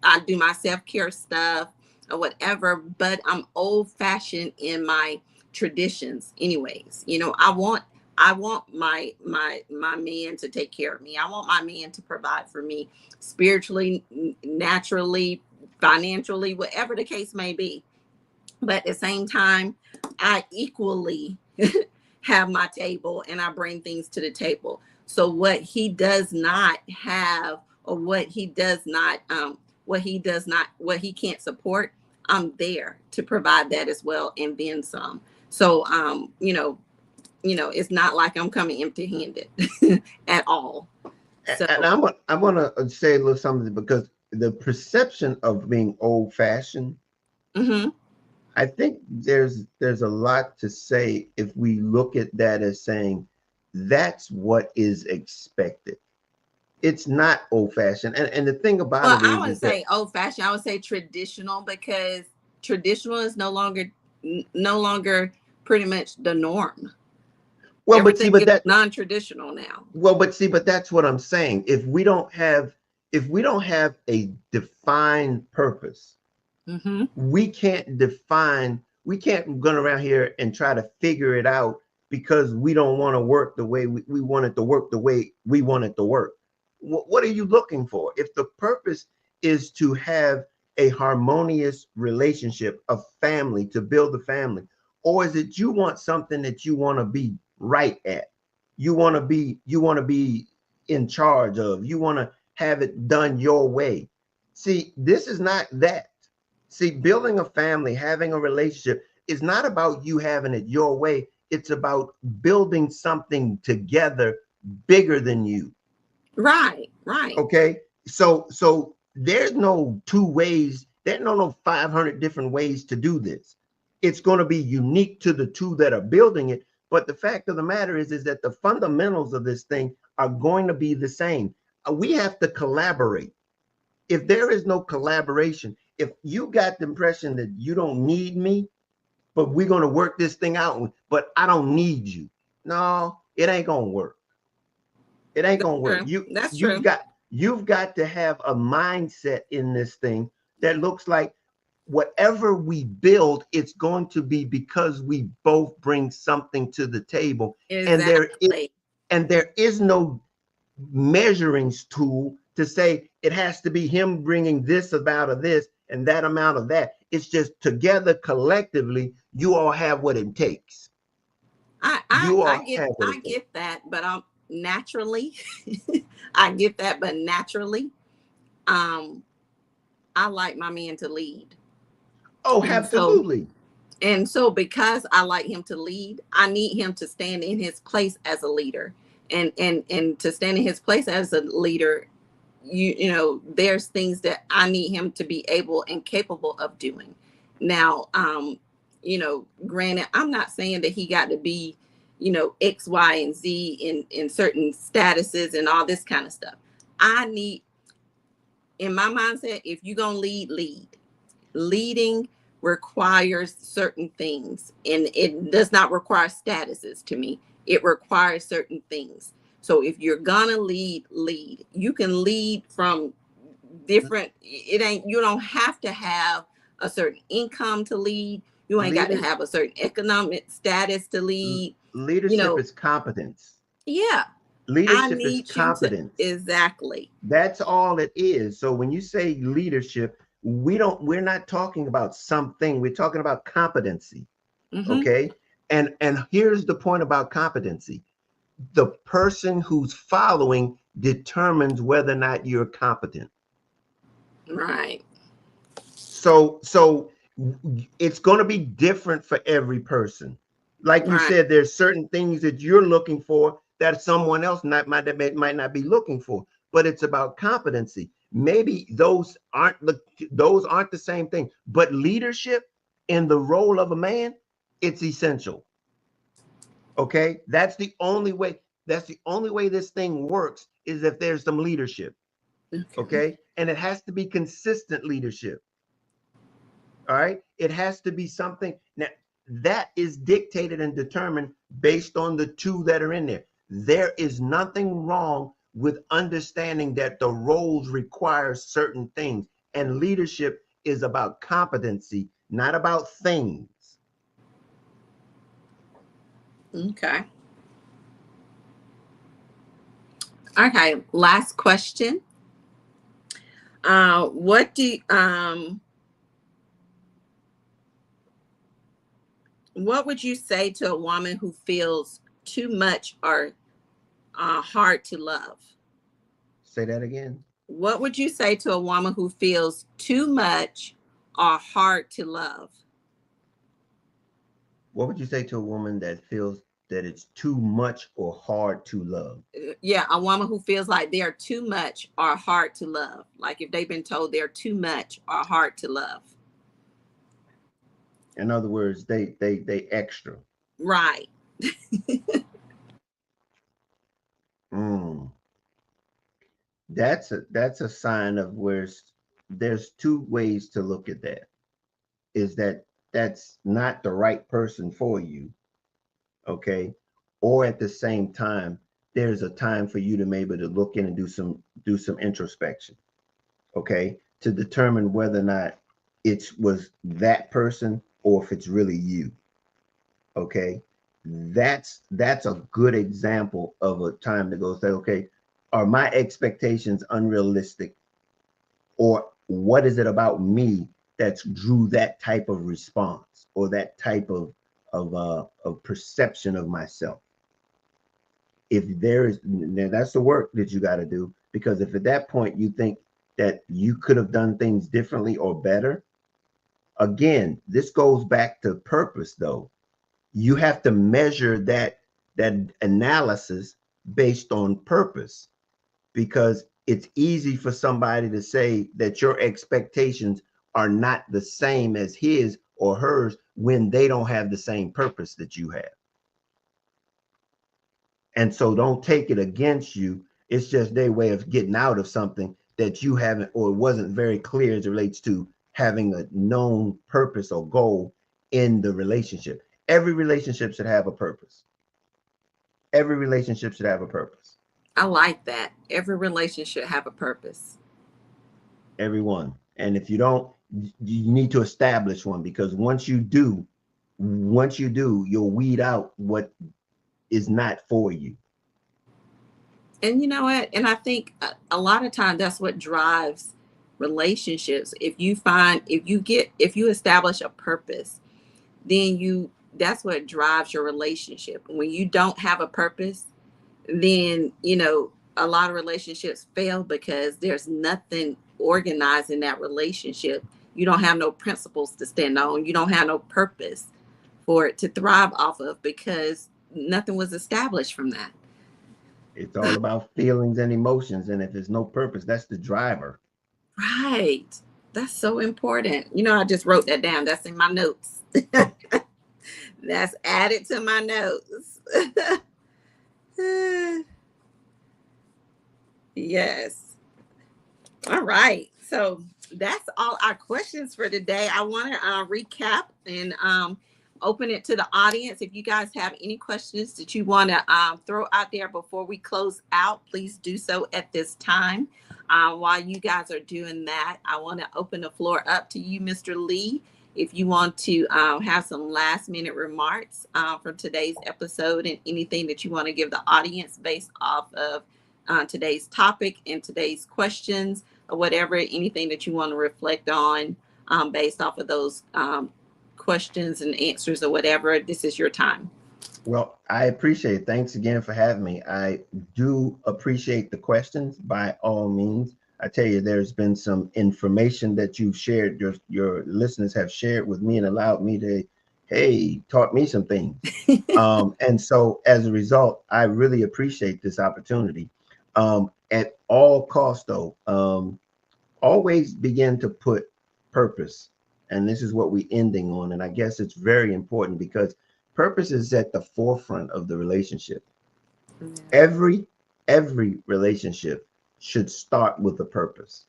I do my self-care stuff or whatever, but I'm old fashioned in my traditions anyways. I want my man to take care of me. I want my man to provide for me spiritually, naturally, financially, whatever the case may be. But at the same time, I equally have my table and I bring things to the table. So what he does not have, or what he can't support, I'm there to provide that as well and then some. So it's not like I'm coming empty handed at all. So And I want to say a little something, because the perception of being old fashioned, mhm. I think there's a lot to say if we look at that as saying that's what is expected. It's not old fashioned. And the thing about Well, it I is would that, say old fashioned. I would say traditional because traditional is no longer pretty much the norm. well, but see, Everything but is that non-traditional now. well, but see, but that's what I'm saying. If we don't have a defined purpose, Hmm. we can't go around here and try to figure it out, because we don't want to work the way we want it to work, the way we want it to work. What are you looking for? If the purpose is to have a harmonious relationship, a family, to build a family, or is it you want something that you want to be right at, you want to be in charge of, you want to have it done your way? See, this is not that. See, building a family, having a relationship is not about you having it your way. It's about building something together bigger than you. Right, right. Okay. So there's no two ways, there's no 500 different ways to do this. It's going to be unique to the two that are building it. But the fact of the matter is that the fundamentals of this thing are going to be the same. We have to collaborate. If there is no collaboration, if you got the impression that you don't need me, but we're going to work this thing out, but I don't need you, no, it ain't going to work. It ain't That's going to work. true. you That's you've true. got you've got to have a mindset in this thing that looks like whatever we build, it's going to be because we both bring something to the table. and there is Exactly. and there is no measuring tool to say it has to be him bringing this amount of this and that amount of that. It's just together collectively, you all have what it takes. I I You I all get have what I it takes. get that, but naturally, I get that, but naturally, um, I like my man to lead, Oh, and so absolutely. And so because I like him to lead, I need him to stand in his place as a leader. And to stand in his place as a leader, there's things that I need him to be able and capable of doing. Now, granted, I'm not saying that he got to be, X, Y, and Z in certain statuses and all this kind of stuff. I need, in my mindset, if you're gonna lead, lead. Leading requires certain things, and it does not require statuses to me. It requires certain things. So if you're gonna lead, lead. You can lead from different, it ain't, you don't have to have a certain income to lead. You ain't got to Leader, have a certain economic status to lead. you leadership know is competence. yeah, I Leadership is need you to, competence. exactly. That's all it is. So when you say leadership, we're not talking about something. We're talking about competency. Hmm. Okay. And here's the point about competency. The person who's following determines whether or not you're competent. Right. So it's going to be different for every person. Like you Right. said, there's certain things that you're looking for that someone else might not be looking for, but it's about competency. Maybe those aren't the same thing, but leadership in the role of a man, it's essential. Okay, that's the only way this thing works, is if there's some leadership. Okay. Okay, and it has to be consistent leadership. All right. It has to be something now that is dictated and determined based on the two that are in there. There is nothing wrong with understanding that the roles require certain things, and leadership is about competency, not about things. Okay. Okay. Last question. What do what would you say to a woman who feels too much or hard to love? Say that again. What would you say to a woman who feels too much or hard to love? What would you say to a woman that feels that it's too much or hard to love? Yeah, a woman who feels like they're too much or hard to love. Like if they've been told they're too much or hard to love. In other words, they extra. Right. Mm. That's a sign of where there's two ways to look at that. Is that that's not the right person for you, okay? Or at the same time, there's a time for you to maybe to look in and do some introspection, okay, to determine whether or not it was that person or if it's really you, okay? That's a good example of a time to go say, okay, are my expectations unrealistic, or what is it about me that's drew that type of response or that type of perception of myself? If there is, then that's the work that you got to do, because if at that point you think that you could have done things differently or better, again, this goes back to purpose. Though you have to measure that analysis based on purpose, because it's easy for somebody to say that your expectations are not the same as his or hers when they don't have the same purpose that you have. And so don't take it against you. It's just their way of getting out of something that you haven't, or it wasn't very clear as it relates to having a known purpose or goal in the relationship. Every relationship should have a purpose. Every relationship should have a purpose. I like that. Every relationship have a purpose. Everyone. And if you don't, you need to establish one, because once you do, you'll weed out what is not for you. And you know what? And I think a lot of time that's what drives relationships. If you establish a purpose, then that's what drives your relationship. When you don't have a purpose, then a lot of relationships fail because there's nothing organized in that relationship. you don't have no principles to stand on. You don't have no purpose for it to thrive off of because nothing was established from that. It's all about feelings and emotions. And if there's no purpose, that's the driver. Right. That's so important. I just wrote that down. That's in my notes. That's added to my notes. Yes. All right. So that's all our questions for today. I want to recap and open it to the audience. If you guys have any questions that you want to throw out there before we close out, please do so at this time. While you guys are doing that, I want to open the floor up to you, Mr. Lee. If you want to have some last minute remarks from today's episode and anything that you want to give the audience based off of today's topic and today's questions or whatever, anything that you want to reflect on based off of those questions and answers or whatever, this is your time. Well, I appreciate it. Thanks again for having me. I do appreciate the questions by all means. I tell you, there's been some information that you've shared, your listeners have shared with me and allowed me to, hey, taught me some things. And so as a result, I really appreciate this opportunity. At all costs, though, always begin to put purpose. And this is what we're ending on. And I guess it's very important because purpose is at the forefront of the relationship. Every relationship should start with a purpose.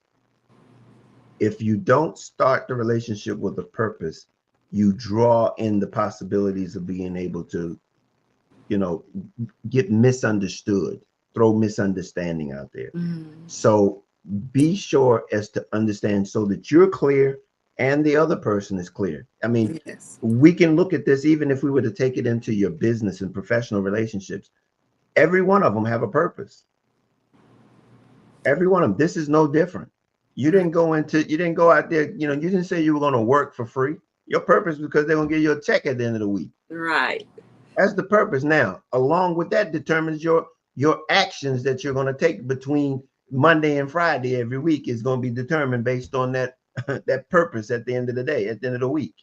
If you don't start the relationship with a purpose, you draw in the possibilities of being able to, get misunderstood, throw misunderstanding out there. So be sure as to understand so that you're clear and the other person is clear. I mean, we can look at this even if we were to take it into your business and professional relationships. Every one of them have a purpose. Every one of them. This is no different. You didn't go out there, you didn't say you were going to work for free. Your purpose was because they're going to give you a check at the end of the week. Right. That's the purpose. Now, along with that determines your actions that you're going to take between Monday and Friday every week is going to be determined based on that purpose at the end of the day, at the end of the week.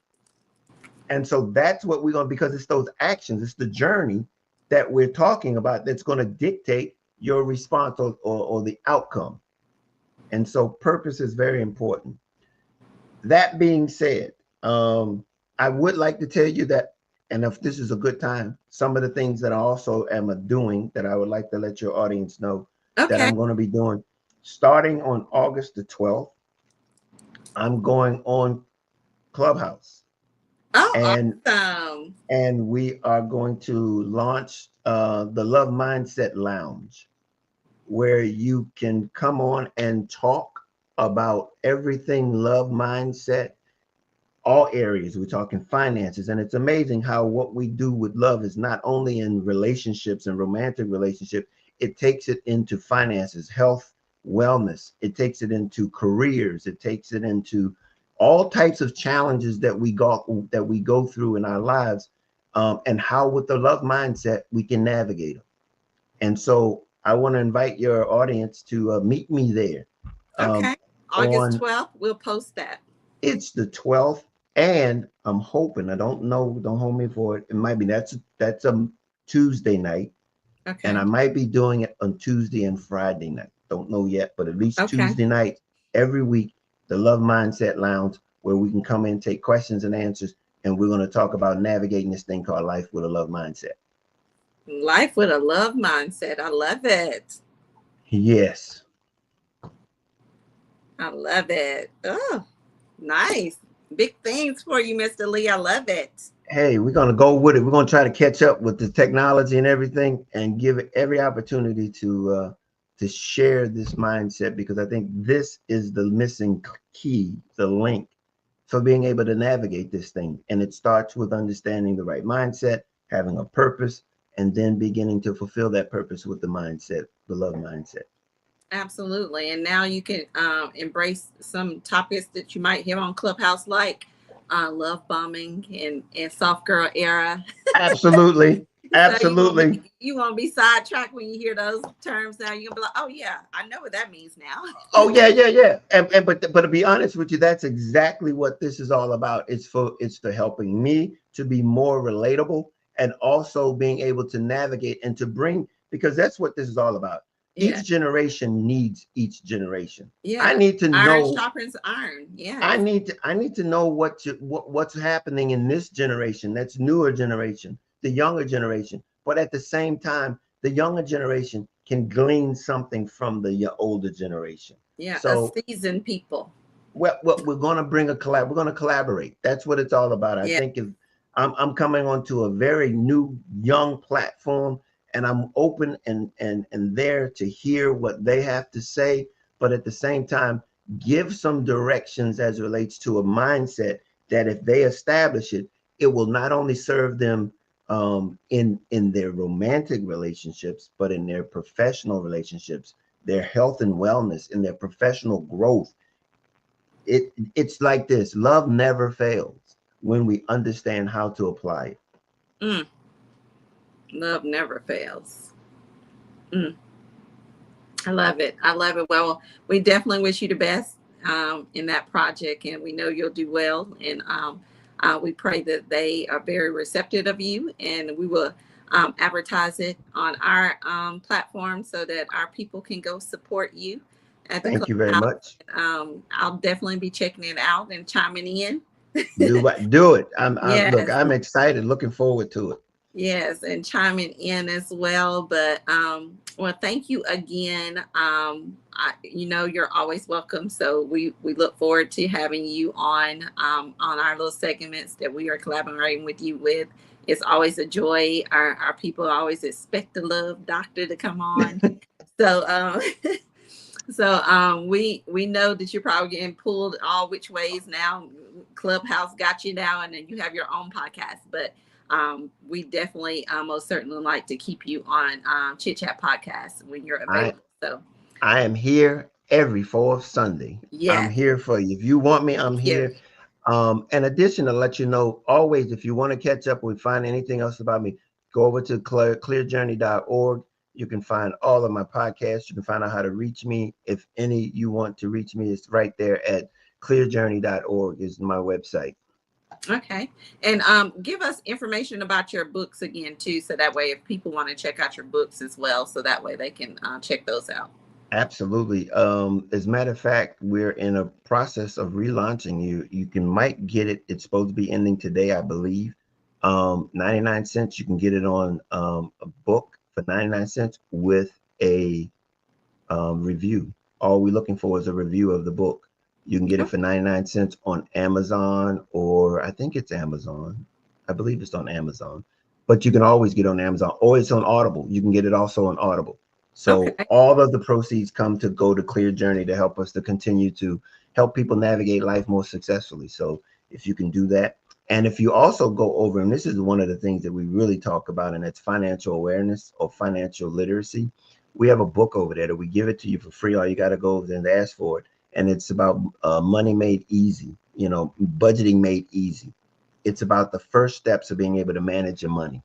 And so that's what we're going to, because it's those actions, it's the journey that we're talking about that's going to dictate your response or the outcome. And so purpose is very important. That being said, I would like to tell you that, and if this is a good time, some of the things that I also am doing that I would like to let your audience know that I'm going to be doing starting on August the 12th. I'm going on Clubhouse. Awesome. And we are going to launch the Love Mindset Lounge, where you can come on and talk about everything love mindset, all areas. We're talking finances. And it's amazing how what we do with love is not only in relationships and romantic relationships, it takes it into finances, health, wellness. It takes it into careers. It takes it into all types of challenges that we go through in our lives, and how with the love mindset we can navigate them. And so I want to invite your audience to meet me there. August 12th, we'll post that. It's the 12th, and I'm hoping, I don't know, don't hold me for it. It might be that's a Tuesday night. Okay. And I might be doing it on Tuesday and Friday night. Don't know yet, but at least Tuesday night every week, the Love Mindset Lounge, where we can come in, take questions and answers, and we're going to talk about navigating this thing called life with a love mindset. Life with a love mindset. I love it. Yes. I love it. Oh, nice. Big things for you, Mr. Lee. I love it. Hey, we're going to go with it. We're going to try to catch up with the technology and everything and give it every opportunity to share this mindset, because I think this is the missing key, the link for being able to navigate this thing. And it starts with understanding the right mindset, having a purpose, and then beginning to fulfill that purpose with the mindset, the love mindset. Absolutely. And now you can embrace some topics that you might hear on Clubhouse, like love bombing and soft girl era. Absolutely. So Absolutely. you won't be sidetracked when you hear those terms. Now you're gonna be like, oh yeah, I know what that means now. Oh yeah, yeah, yeah. But to be honest with you, that's exactly what this is all about. It's for helping me to be more relatable and also being able to navigate and to bring, because that's what this is all about. Yeah, Each generation needs each generation. I yeah. need to Iron know sharpens iron. I Yes. need to I need to know what's happening in this generation, that's newer generation, the younger generation. But at the same time, the younger generation can glean something from the older generation. Yeah, a So seasoned people. we're going to bring a collab. We're going to collaborate. That's what it's all about. I Yeah. think if I'm coming onto a very new young platform, and I'm open and there to hear what they have to say, but at the same time give some directions as it relates to a mindset that if they establish it, it will not only serve them in their romantic relationships, but in their professional relationships, their health and wellness, in their professional growth. It's like this: love never fails when we understand how to apply it. Mm, love never fails. Mm, I love it. I love it. Well, we definitely wish you the best in that project, and we know you'll do well. And we pray that they are very receptive of you, and we will advertise it on our platform so that our people can go support you at the Thank you very clubhouse. much. I'll definitely be checking it out and chiming in. Do it. I'm look, Yes, I'm excited, looking forward to it. yes, and chiming in as well. But well, thank you again. You're always welcome. So we look forward to having you on our little segments that we are collaborating with you with. It's always a joy. Our people always expect the love doctor to come on. So we know that you're probably getting pulled all which ways now. Clubhouse got you now, and then you have your own podcast. But we definitely most certainly like to keep you on Chit Chat Podcast when you're I available. So I am here every fourth Sunday. I'm yes, here for you. If you want me, thank I'm you. here. In addition, to let you know, always, if you want to catch up or find anything else about me, go over to clearjourney.org. You can find all of my podcasts. You can find out how to reach me. If any you want to reach me, it's right there at clearjourney.org is my website. Okay, and give us information about your books again too, so that way if people want to check out your books as well, so that way they can check those out. Absolutely. As a matter of fact, we're in a process of relaunching. You can might get it. It's supposed to be ending today, I believe. 99 cents. You can get it on a book for 99 cents with a review. All we're looking for is a review of the book. You can get it for 99 cents on Amazon, or I think it's Amazon. I believe it's on Amazon, but you can always get on Amazon, or it's on Audible. You can get it also on Audible. So Okay. all of the proceeds come to go to Clear Journey to help us to continue to help people navigate life more successfully. So if you can do that, and if you also go over, and this is one of the things that we really talk about, and it's financial awareness or financial literacy. We have a book over there that we give it to you for free. All you got to go over there and ask for it. And it's about money made easy, budgeting made easy. It's about the first steps of being able to manage your money.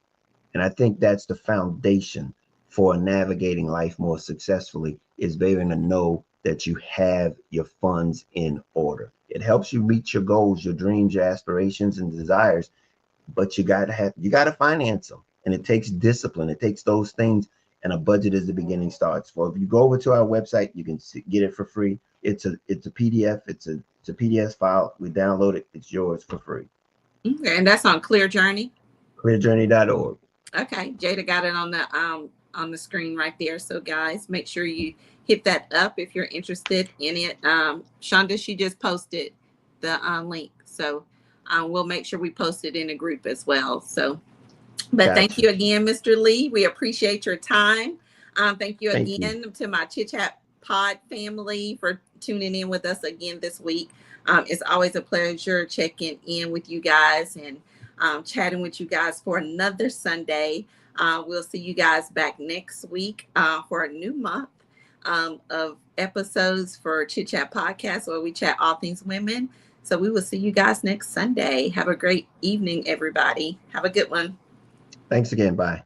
And I think that's the foundation for navigating life more successfully, is being able to know that you have your funds in order. It helps you reach your goals, your dreams, your aspirations, and desires, but you gotta finance them, and it takes discipline. It takes those things, and a budget is the beginning starts. For if you go over to our website, you can get it for free. It's a PDF. It's a PDF file. We download it. It's yours for free. Okay, and that's on Clear Journey. Clearjourney.org. Okay, Jada got it on the screen right there. So guys, make sure you hit that up if you're interested in it. Shonda, she just posted the link, so we'll make sure we post it in a group as well. So, but thank Gotcha. you again, Mr. Lee. We appreciate your time. Thank you Thank you. again to my Chit Chat Pod family for tuning in with us again this week. It's always a pleasure checking in with you guys and chatting with you guys for another Sunday. We'll see you guys back next week for a new month of episodes for Chit Chat Podcast, where we chat all things women. So we will see you guys next Sunday. Have a great evening, everybody. Have a good one. Thanks again. Bye.